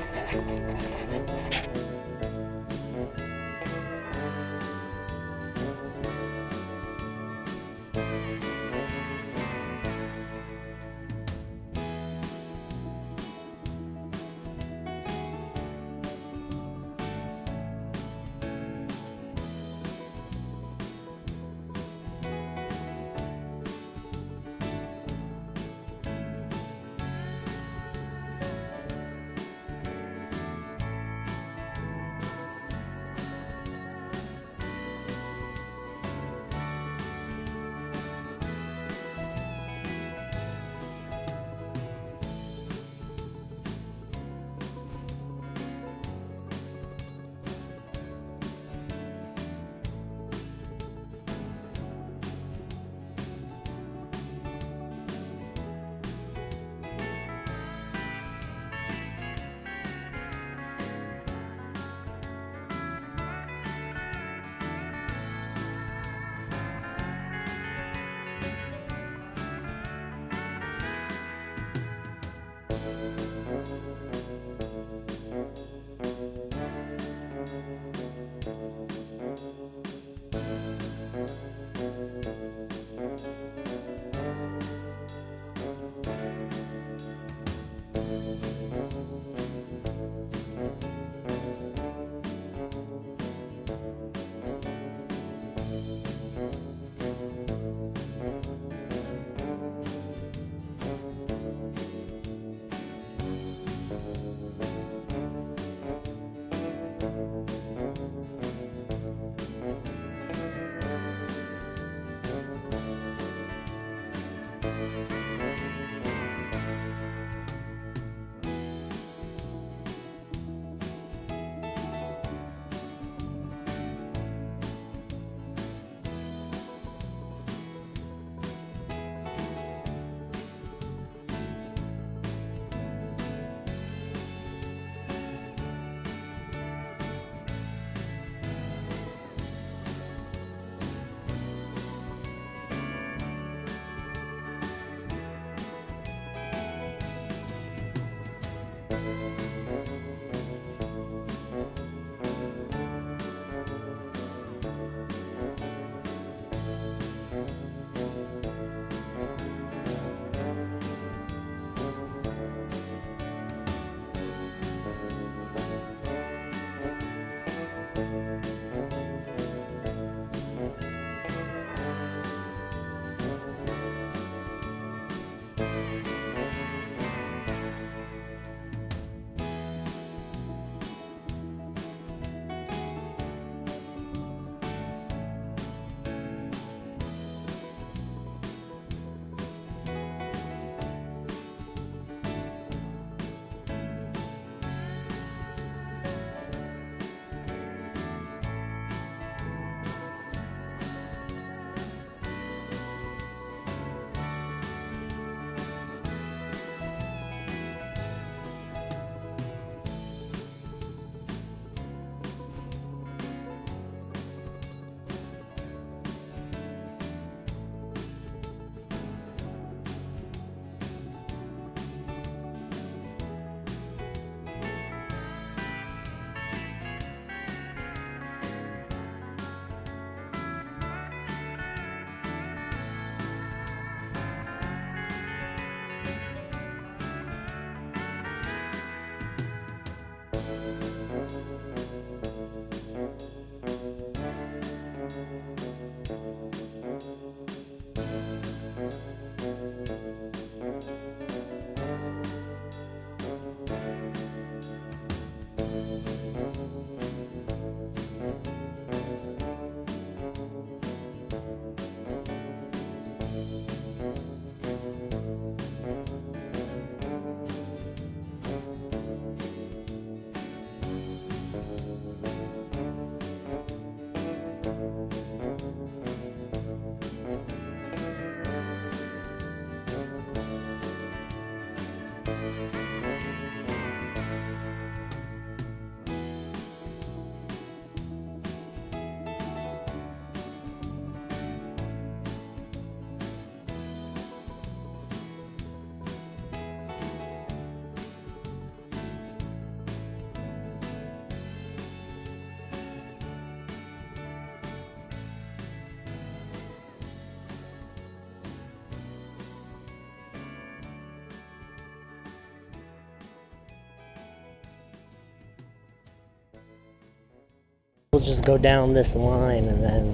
we'll just go down this line and then,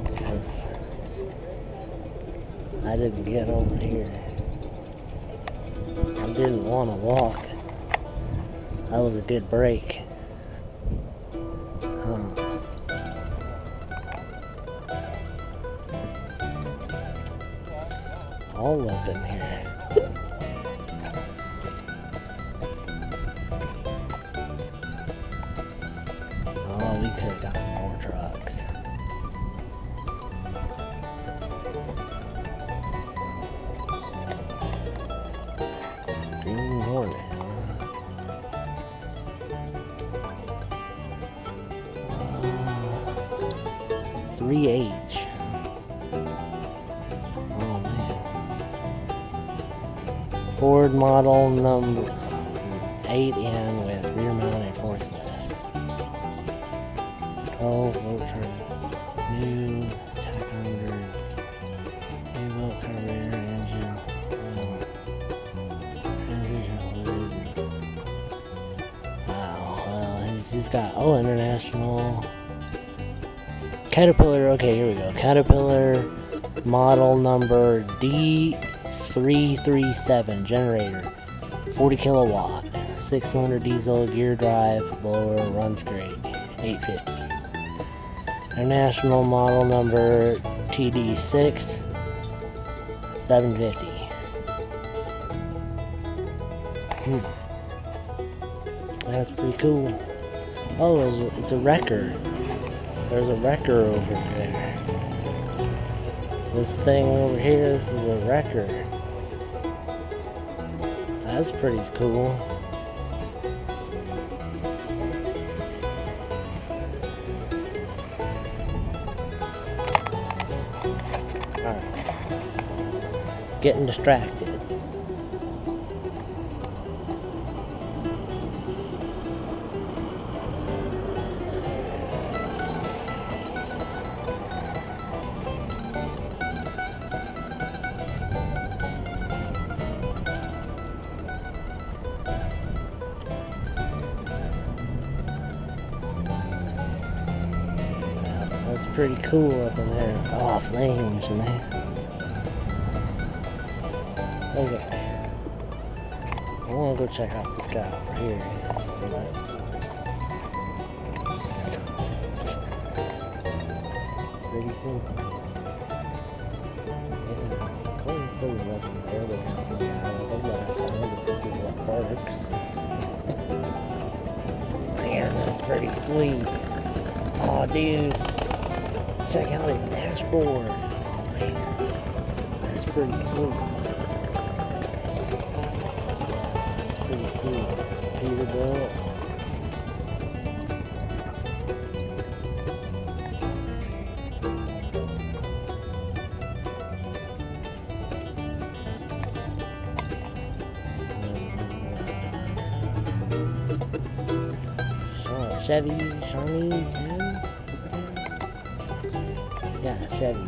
because I didn't get over here. I didn't want to walk. That was a good break. All of them here. Oh, we could have gotten more trucks. Green Hornet. 3H. Oh man. Ford model number 8N with rear mounted forklift. 12 volt turn. New tachometer. New volt carburetor engine. Transmission fluid. Wow. He's got international. Caterpillar, okay, here we go. Caterpillar model number D337 generator, 40 kilowatt, 6-cylinder diesel, gear drive, blower, runs great, 850. International model number TD6, 750. That's pretty cool. Oh, it's a wrecker. There's a wrecker over there. This thing over here, this is a wrecker. That's pretty cool. Alright. Getting distracted. That's pretty cool up in there. Oh, flames, man. Okay. I want to go check out this guy over here. Pretty simple. Yeah, it doesn't necessarily have to be out of the last time, but this is what works. Man, that's pretty sweet. Oh, dude. Check out his dashboard. Oh, man. That's pretty cool. That's pretty sweet. It's Peterbilt. Chevy, Shawnee, yeah, Chevy.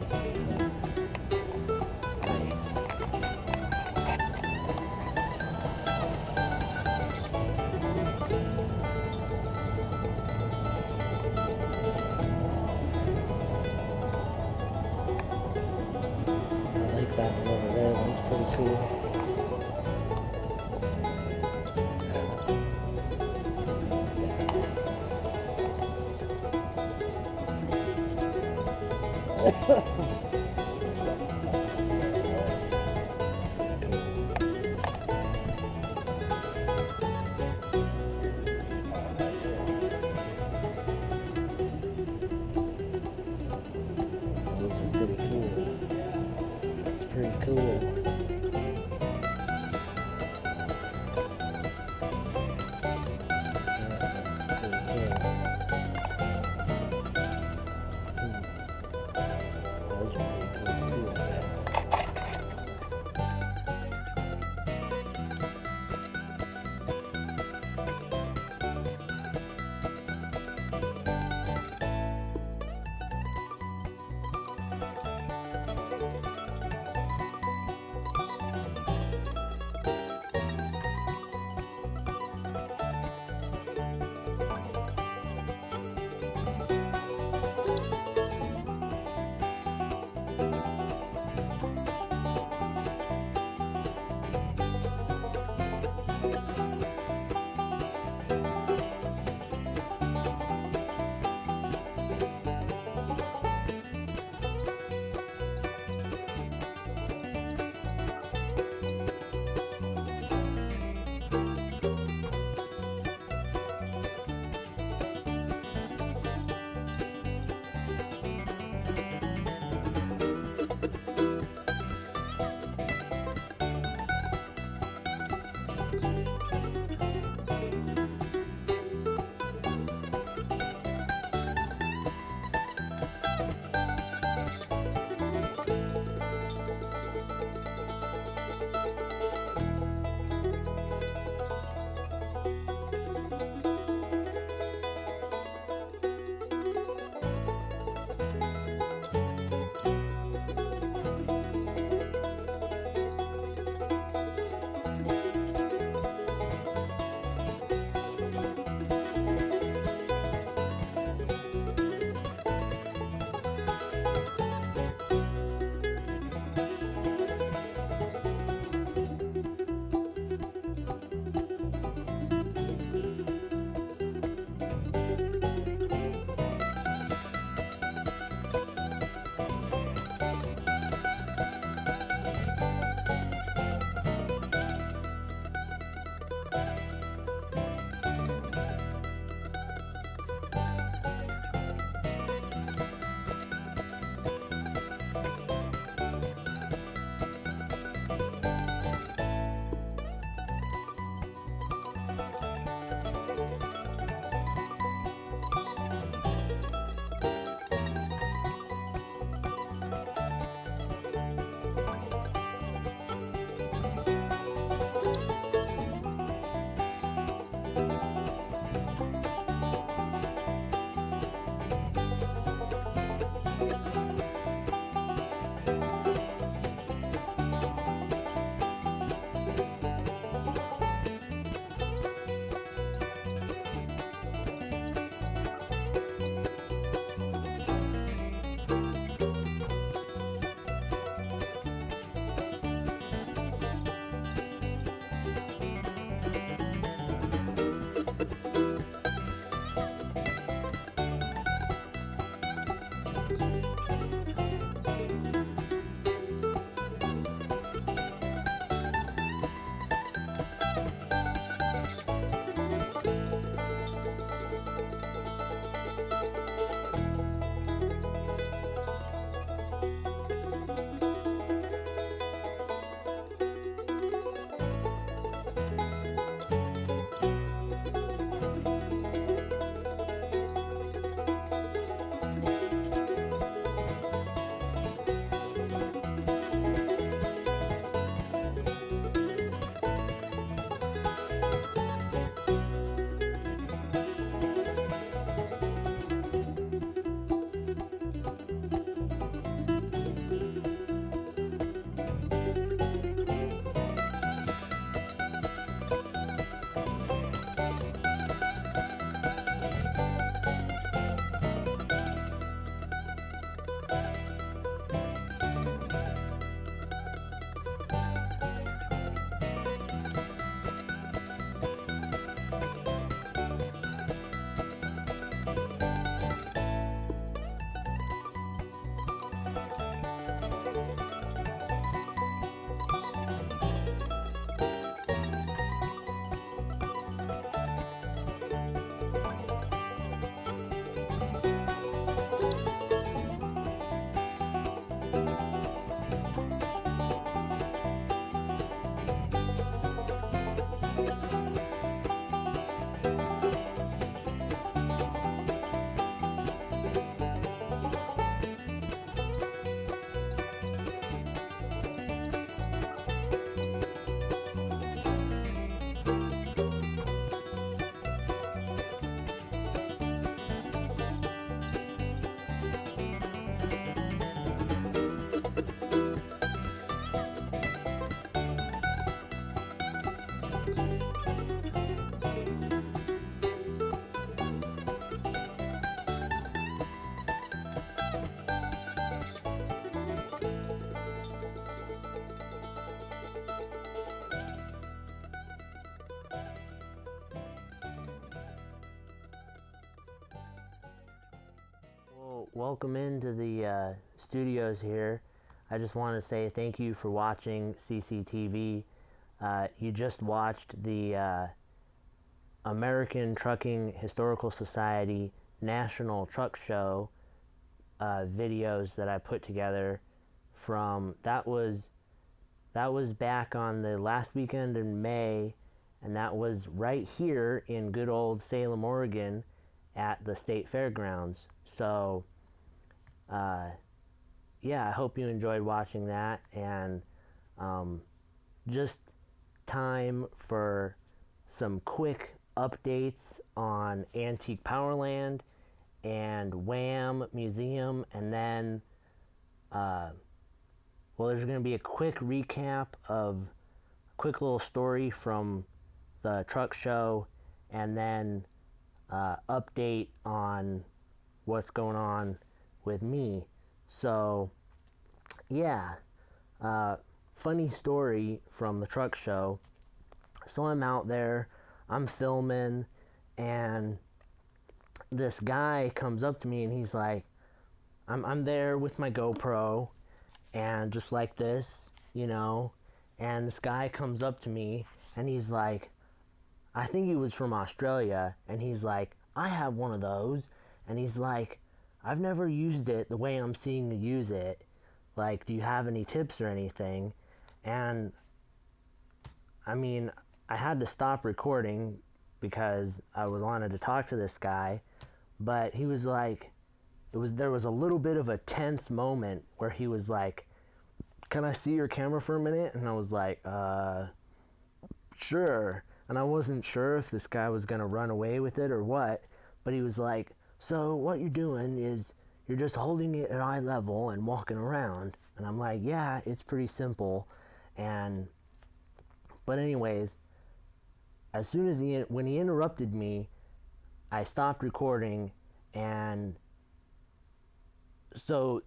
Nice. I like that one over there. That's pretty cool. Those are pretty cool. That's pretty cool. Those welcome into the studios here. I just want to say thank you for watching CCTV. You just watched the American Trucking Historical Society National Truck Show videos that I put together from, that was back on the last weekend in May, and that was right here in good old Salem, Oregon at the State Fairgrounds. So yeah, I hope you enjoyed watching that, and just time for some quick updates on Antique Powerland and Wham Museum, and then well, there's going to be a quick recap of a quick little story from the truck show, and then update on what's going on with me. So yeah, funny story from the truck show. So I'm out there, I'm filming, and this guy comes up to me and he's like, I'm there with my GoPro, and just like this, you know, and this guy comes up to me and he's like, I think he was from Australia, and he's like, I have one of those, and he's like, I've never used it the way I'm seeing you use it, like, do you have any tips or anything? And I mean, I had to stop recording because I wanted to talk to this guy, but he was like, there was a little bit of a tense moment where he was like, can I see your camera for a minute? And I was like, sure. And I wasn't sure if this guy was gonna run away with it or what, but he was like, so what you're doing is you're just holding it at eye level and walking around. And I'm like, yeah, it's pretty simple. But anyways, as soon as when he interrupted me, I stopped recording, and so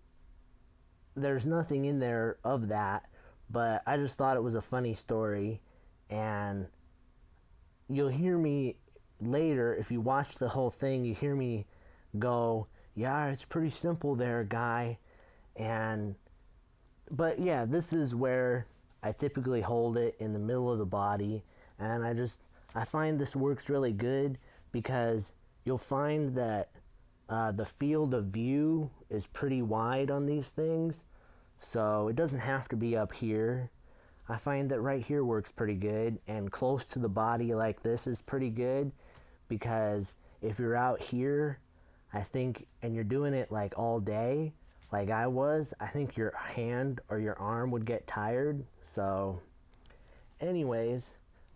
there's nothing in there of that, but I just thought it was a funny story, and you'll hear me later, if you watch the whole thing, you hear me go, yeah, it's pretty simple there, guy. But yeah, this is where I typically hold it in the middle of the body, and I find this works really good because you'll find that the field of view is pretty wide on these things, so it doesn't have to be up here. I find that right here works pretty good, and close to the body like this is pretty good, because if you're out here, I think, and you're doing it like all day, like I was, I think your hand or your arm would get tired. So anyways,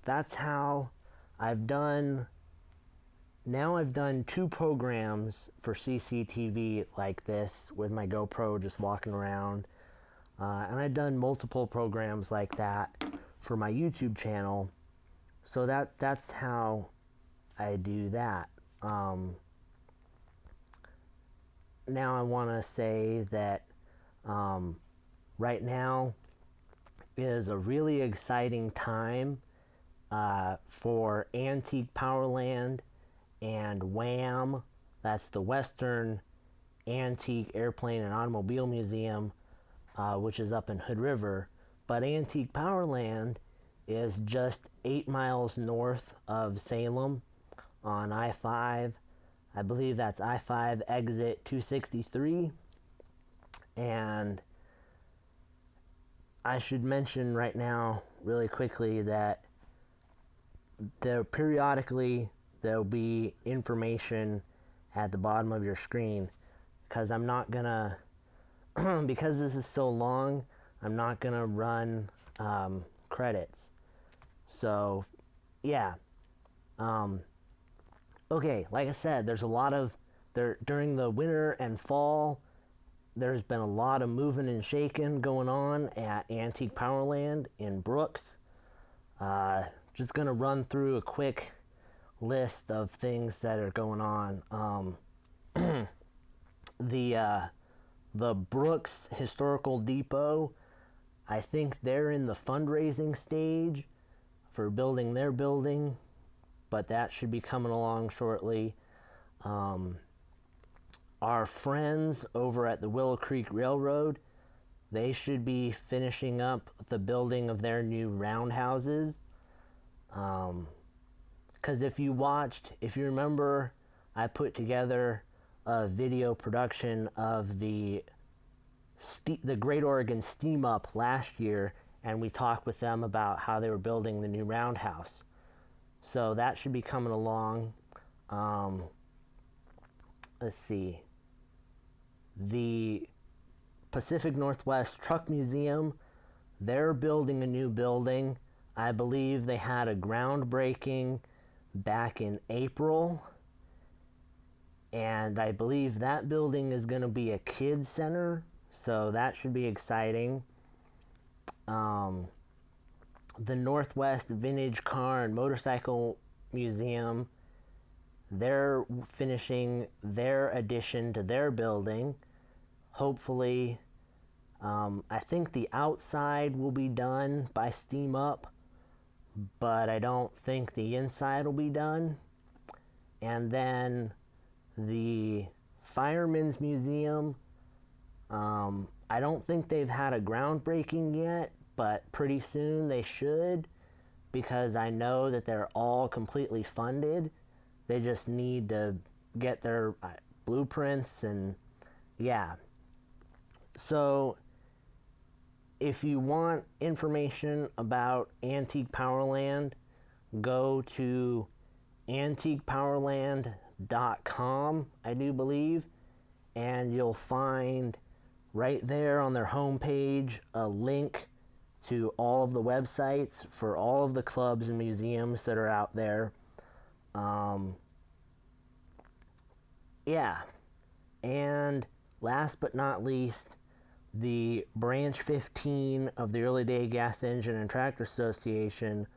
that's how I've done 2 programs for CCTV like this with my GoPro just walking around. And I've done multiple programs like that for my YouTube channel. So that's how I do that. Now I want to say that right now is a really exciting time for Antique Powerland and Wham. That's the Western Antique Airplane and Automobile Museum, which is up in Hood River. But Antique Powerland is just 8 miles north of Salem on I-5. I believe that's I-5 exit 263. And I should mention right now really quickly that periodically there'll be information at the bottom of your screen, because I'm not gonna because this is so long, I'm not gonna run credits. So yeah, okay, like I said, there's a lot of during the winter and fall, there's been a lot of moving and shaking going on at Antique Powerland in Brooks. Just gonna run through a quick list of things that are going on. The Brooks Historical Depot, I think they're in the fundraising stage for building their building, but that should be coming along shortly. our friends over at the Willow Creek Railroad, they should be finishing up the building of their new roundhouses. Because if you remember, I put together a video production of the Great Oregon Steam Up last year, and we talked with them about how they were building the new roundhouse. So that should be coming along. Let's see. The Pacific Northwest Truck Museum, they're building a new building. I believe they had a groundbreaking back in April. And I believe that building is going to be a kids center. So that should be exciting. The Northwest Vintage Car and Motorcycle Museum, they're finishing their addition to their building. Hopefully, I think the outside will be done by Steam Up, but I don't think the inside will be done. And then the Firemen's Museum, I don't think they've had a groundbreaking yet, but pretty soon they should, because I know that they're all completely funded. They just need to get their blueprints, and yeah. So if you want information about Antique Powerland, go to antiquepowerland.com, I do believe, and you'll find right there on their homepage a link to all of the websites for all of the clubs and museums that are out there. Yeah. And last but not least, the Branch 15 of the Early Day Gas Engine and Tractor Association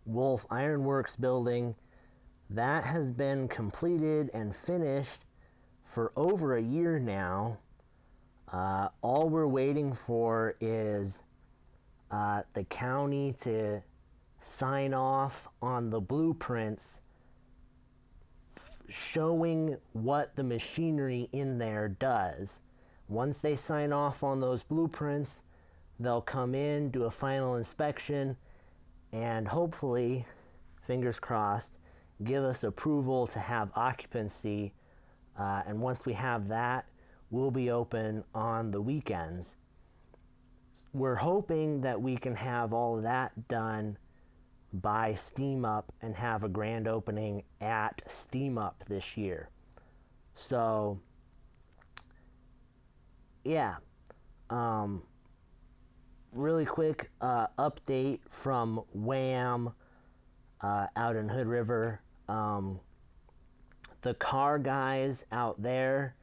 Wolf Ironworks building, that has been completed and finished for over a year now. All we're waiting for is the county to sign off on the blueprints showing what the machinery in there does. Once they sign off on those blueprints, they'll come in, do a final inspection, and hopefully, fingers crossed, give us approval to have occupancy. And once we have that, we'll be open on the weekends. We're hoping that we can have all of that done by Steam Up and have a grand opening at Steam Up this year. So, yeah. Really quick update from Wham out in Hood River. The car guys out there,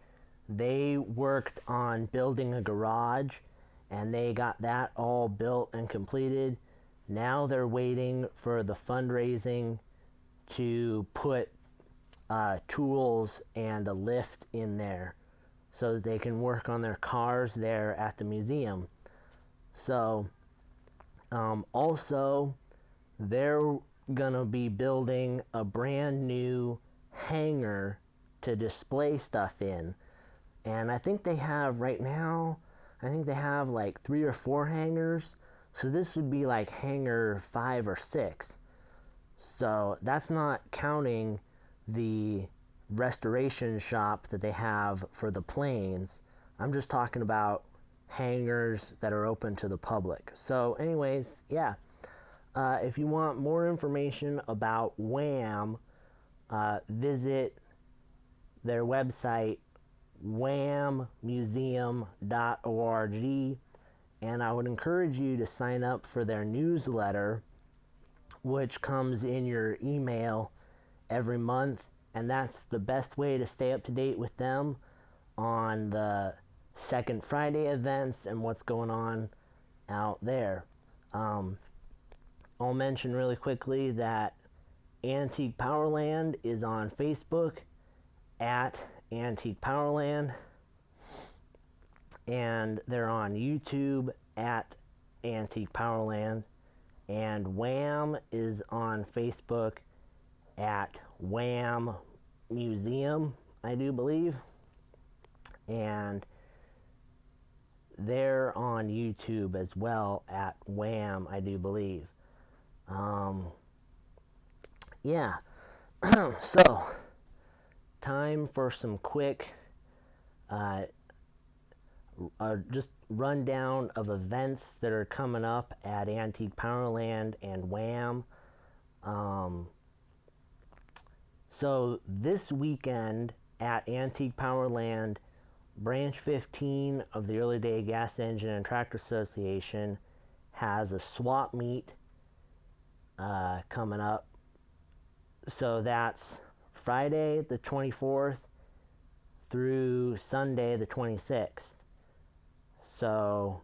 they worked on building a garage, and they got that all built and completed. Now they're waiting for the fundraising to put tools and a lift in there so that they can work on their cars there at the museum. So, also, they're gonna be building a brand new hangar to display stuff in. And I think they have right now, like 3 or 4 hangars. So this would be like hangar 5 or 6. So that's not counting the restoration shop that they have for the planes. I'm just talking about hangars that are open to the public. So anyways, yeah. If you want more information about Wham, visit their website, whammuseum.org. And I would encourage you to sign up for their newsletter, which comes in your email every month. And that's the best way to stay up to date with them on the Second Friday events and what's going on out there. I'll mention really quickly that Antique Powerland is on Facebook at Antique Powerland. And they're on YouTube at Antique Powerland. And Wham is on Facebook at Wham Museum, I do believe. and they're on YouTube as well at Wham, I do believe. Yeah, so time for some quick just rundown of events that are coming up at Antique Powerland and Wham. So this weekend at Antique Powerland, Branch 15 of the Early Day Gas Engine and Tractor Association has a swap meet coming up. So that's Friday the 24th through Sunday the 26th. So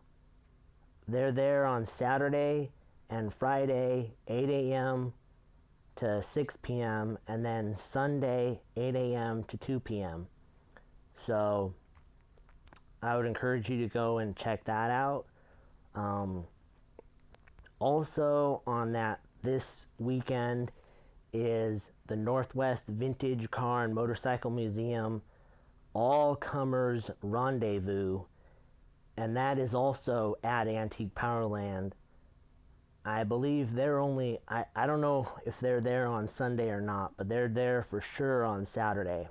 they're there on Saturday and Friday 8 a.m. to 6 p.m. and then Sunday 8 a.m. to 2 p.m. So I would encourage you to go and check that out. Also on this weekend is the Northwest Vintage Car and Motorcycle Museum All Comers Rendezvous, and that is also at Antique Powerland. I believe they're only, I don't know if they're there on Sunday or not, but they're there for sure on Saturday.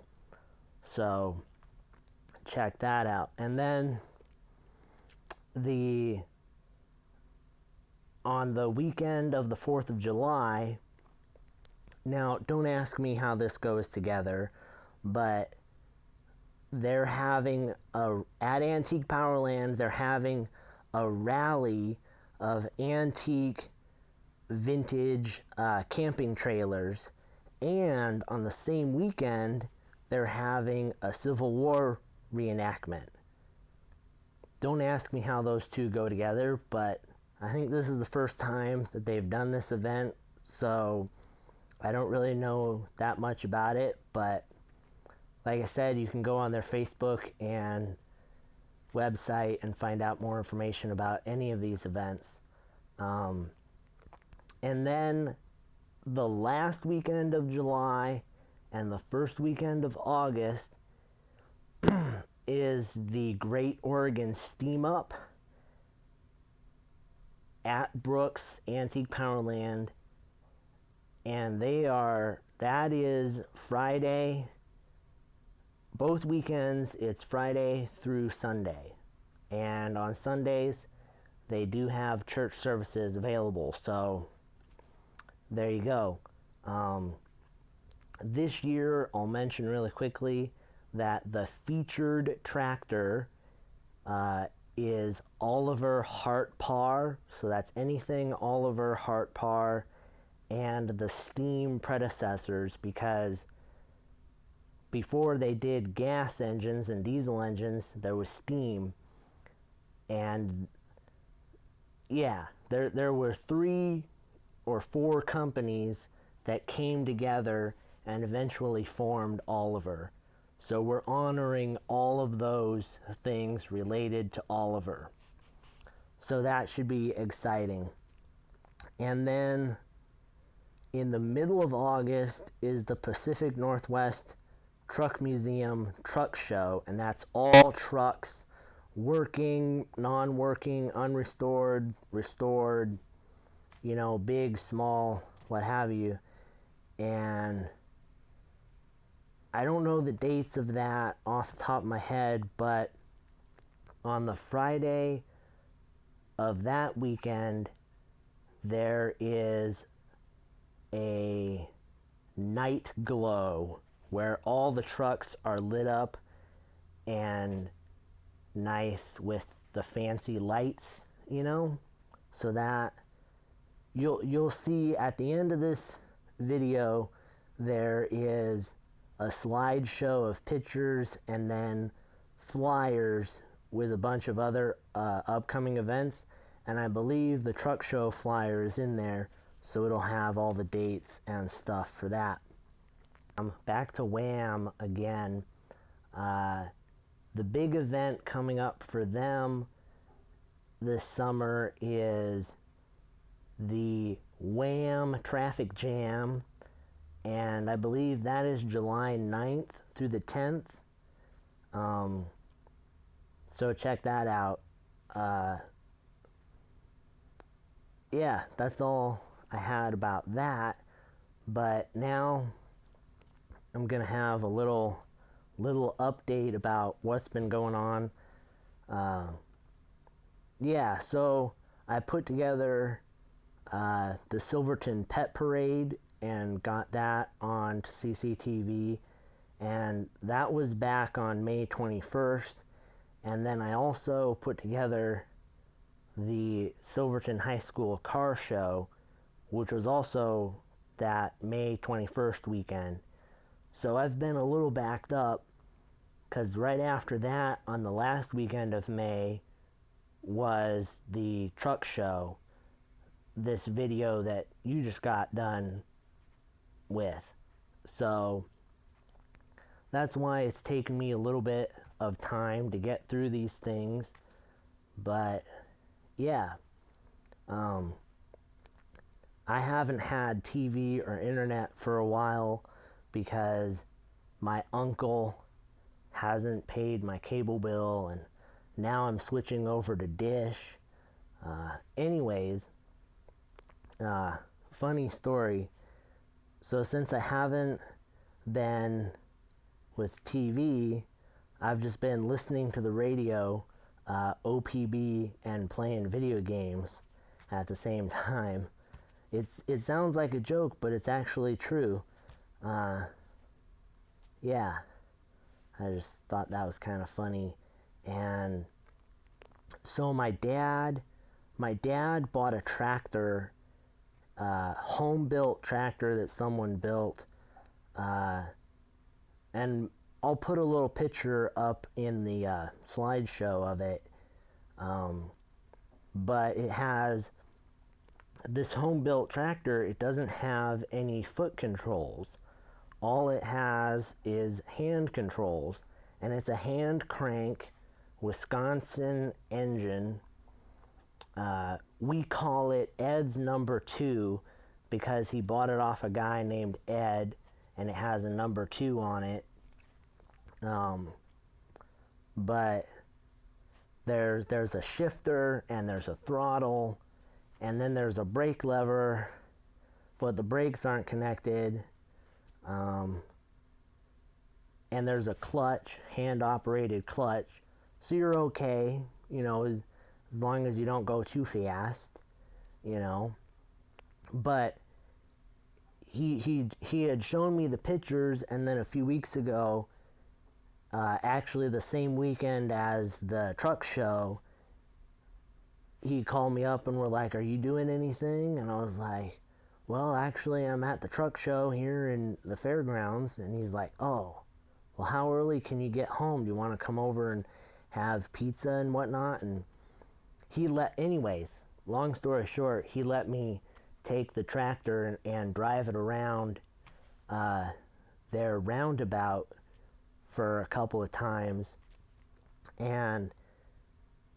So check that out. And then on the weekend of the 4th of July, now don't ask me how this goes together, but they're having at Antique Powerland, they're having a rally of antique vintage camping trailers, and on the same weekend they're having a Civil War reenactment. Don't ask me how those two go together, but I think this is the first time that they've done this event, so I don't really know that much about it, but like I said, you can go on their Facebook and website and find out more information about any of these events. And then the last weekend of July and the first weekend of August is the Great Oregon Steam Up at Brooks Antique Powerland, and that is Friday. Both weekends, it's Friday through Sunday. And on Sundays, they do have church services available. So, there you go. This year, I'll mention really quickly that the featured tractor is Oliver Hart Par. So that's anything Oliver Hart Par and the steam predecessors, because before they did gas engines and diesel engines, there was steam. And yeah, there were 3 or 4 companies that came together and eventually formed Oliver. So we're honoring all of those things related to Oliver. So that should be exciting. And then in the middle of August is the Pacific Northwest Truck Museum Truck Show, and that's all trucks, working, non-working, unrestored, restored, big, small, what have you. And I don't know the dates of that off the top of my head, but on the Friday of that weekend, there is a night glow where all the trucks are lit up and nice with the fancy lights, so that you'll see at the end of this video there is a slideshow of pictures and then flyers with a bunch of other upcoming events, and I believe the truck show flyer is in there, so it'll have all the dates and stuff for that. Back to Wham again. The big event coming up for them this summer is the Wham Traffic Jam, and I believe that is July 9th through the 10th. So check that out. Yeah, that's all I had about that. But now I'm gonna have a little update about what's been going on. Yeah, so I put together the Silverton Pet Parade and got that on CCTV, and that was back on May 21st. And then I also put together the Silverton High School Car Show, which was also that May 21st weekend. So I've been a little backed up because right after that, on the last weekend of May, was the truck show, this video that you just got done with. So that's why it's taken me a little bit of time to get through these things. But yeah, I haven't had TV or internet for a while because my uncle hasn't paid my cable bill, and now I'm switching over to Dish. Anyways, funny story. So since I haven't been with TV, I've just been listening to the radio, OPB, and playing video games at the same time. It sounds like a joke, but it's actually true. Yeah, I just thought that was kind of funny. And so my dad bought a tractor, home-built tractor that someone built, and I'll put a little picture up in the slideshow of it. But it has this home-built tractor. It doesn't have any foot controls. All it has is hand controls, and it's a hand crank Wisconsin engine. We call it Ed's number 2 because he bought it off a guy named Ed, and it has a number 2 on it. But there's a shifter, and there's a throttle, and then there's a brake lever, but the brakes aren't connected. And there's a clutch, hand-operated clutch, so you're okay, you know, as long as you don't go too fast, you know. But he had shown me the pictures, and then a few weeks ago, actually the same weekend as the truck show, he called me up and were like, "Are you doing anything?" And I was like, "Well, actually, I'm at the truck show here in the fairgrounds." And he's like, "Oh, well, how early can you get home? Do you want to come over and have pizza and whatnot?" And anyways, long story short, he let me take the tractor and drive it around their roundabout for a couple of times. And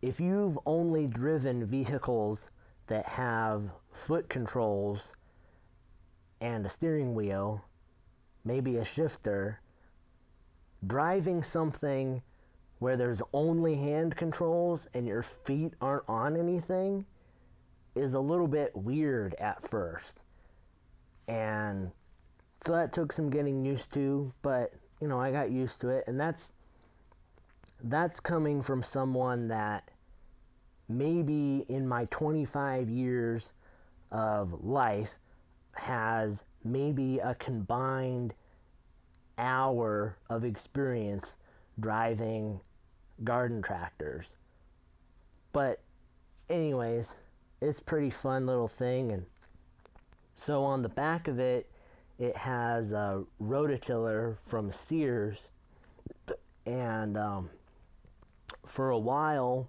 if you've only driven vehicles that have foot controls and a steering wheel, maybe a shifter, driving something where there's only hand controls and your feet aren't on anything is a little bit weird at first. And so that took some getting used to, but you know, I got used to it. And that's coming from someone that maybe in my 25 years of life has maybe a combined hour of experience driving garden tractors. But anyways, it's a pretty fun little thing. And so on the back of it, it has a rototiller from Sears. And for a while,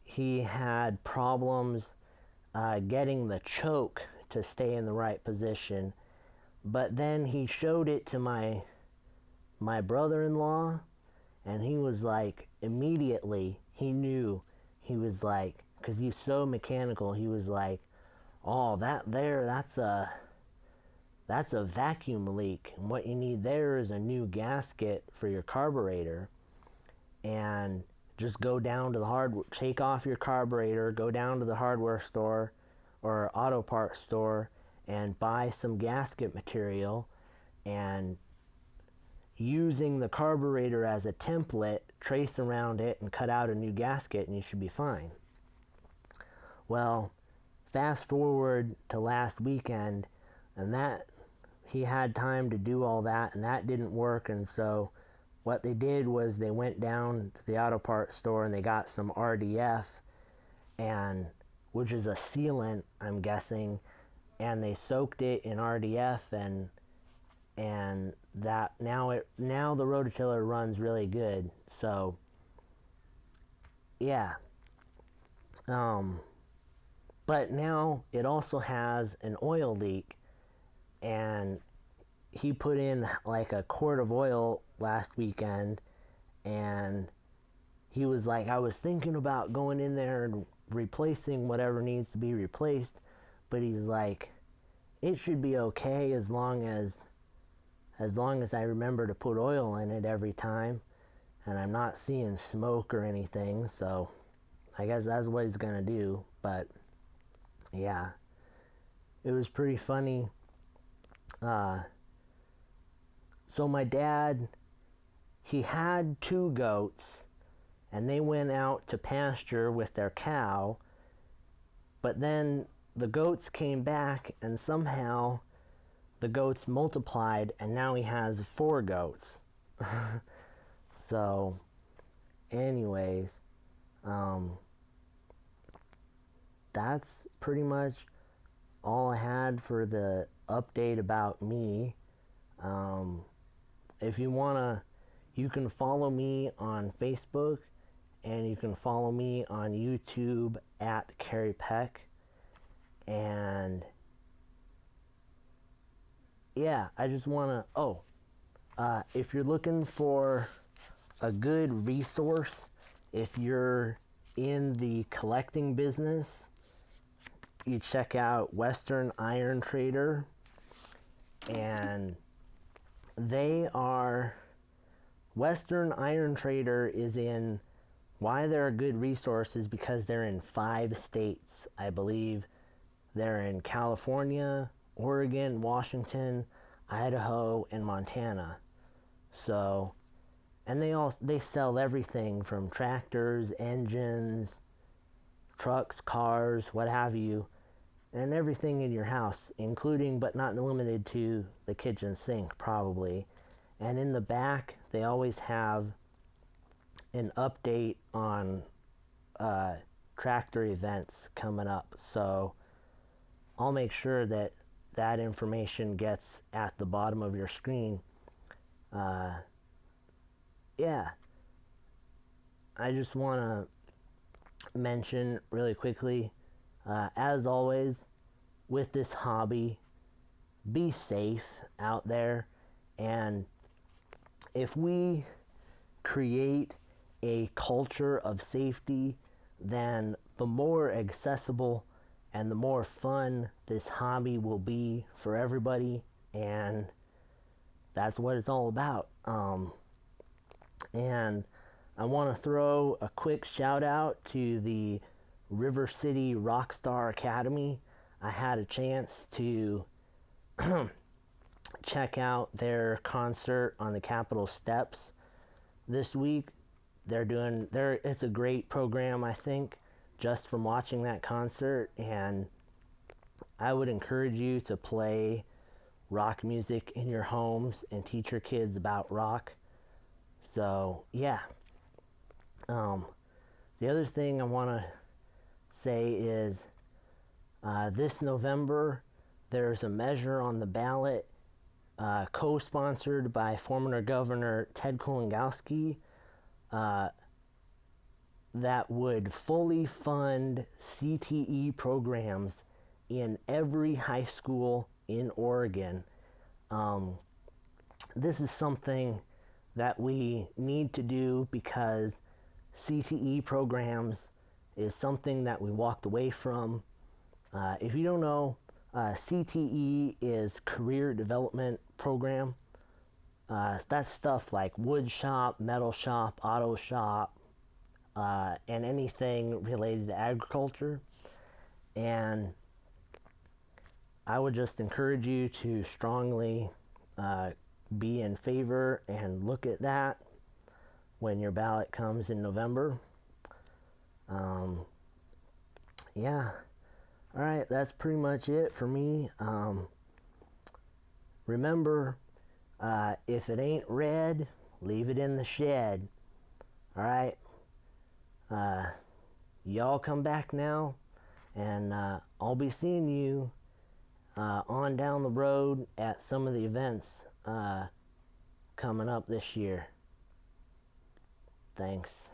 he had problems getting the choke to stay in the right position. But then he showed it to my brother-in-law, and he was like, immediately, he knew. He was like, because he's so mechanical, he was like, "Oh, that's a vacuum leak. And what you need there is a new gasket for your carburetor." And just go down to the take off your carburetor, go down to the hardware store or auto parts store and buy some gasket material, and using the carburetor as a template, trace around it and cut out a new gasket, and you should be fine. Well, fast forward to last weekend, and that he had time to do all that, and that didn't work. And so what they did was they went down to the auto parts store and they got some RDF, and which is a sealant, I'm guessing, and they soaked it in RDF, and that now the rototiller runs really good. So yeah, but now it also has an oil leak, and he put in like a quart of oil last weekend, and he was like, I was thinking about going in there and replacing whatever needs to be replaced, but he's like, it should be okay as long as I remember to put oil in it every time, and I'm not seeing smoke or anything. So I guess that's what he's gonna do. But yeah, it was pretty funny. So my dad, he had 2 goats, and they went out to pasture with their cow, but then the goats came back, and somehow the goats multiplied, and now he has 4 goats. So anyways, that's pretty much all I had for the update about me. If you wanna, you can follow me on Facebook, and you can follow me on YouTube at Carrie Peck. And yeah, I just wanna, if you're looking for a good resource, if you're in the collecting business, you check out Western Iron Trader, and Western Iron Trader is in, why they're a good resource is because they're in 5 states, I believe. They're in California, Oregon, Washington, Idaho, and Montana. So, and they sell everything from tractors, engines, trucks, cars, what have you, and everything in your house, including but not limited to the kitchen sink, probably. And in the back, they always have an update on tractor events coming up. So I'll make sure that that information gets at the bottom of your screen. Yeah, I just want to mention really quickly, as always, with this hobby, be safe out there. And if we create a culture of safety, then the more accessible and the more fun this hobby will be for everybody. And that's what it's all about. And I want to throw a quick shout out to the River City Rockstar Academy. I had a chance to check out their concert on the Capitol steps this week. It's a great program, I think, just from watching that concert, and I would encourage you to play rock music in your homes and teach your kids about rock. So yeah, the other thing I want to say is this November there's a measure on the ballot co-sponsored by former Governor Ted Kolingowski that would fully fund CTE programs in every high school in Oregon. This is something that we need to do because CTE programs is something that we walked away from. If you don't know, CTE is Career Development Program. That's stuff like wood shop, metal shop, auto shop, and anything related to agriculture. And I would just encourage you to strongly be in favor and look at that when your ballot comes in November. Yeah. All right, that's pretty much it for me. Remember, if it ain't red, leave it in the shed. All right? Y'all come back now, and I'll be seeing you on down the road at some of the events coming up this year. Thanks.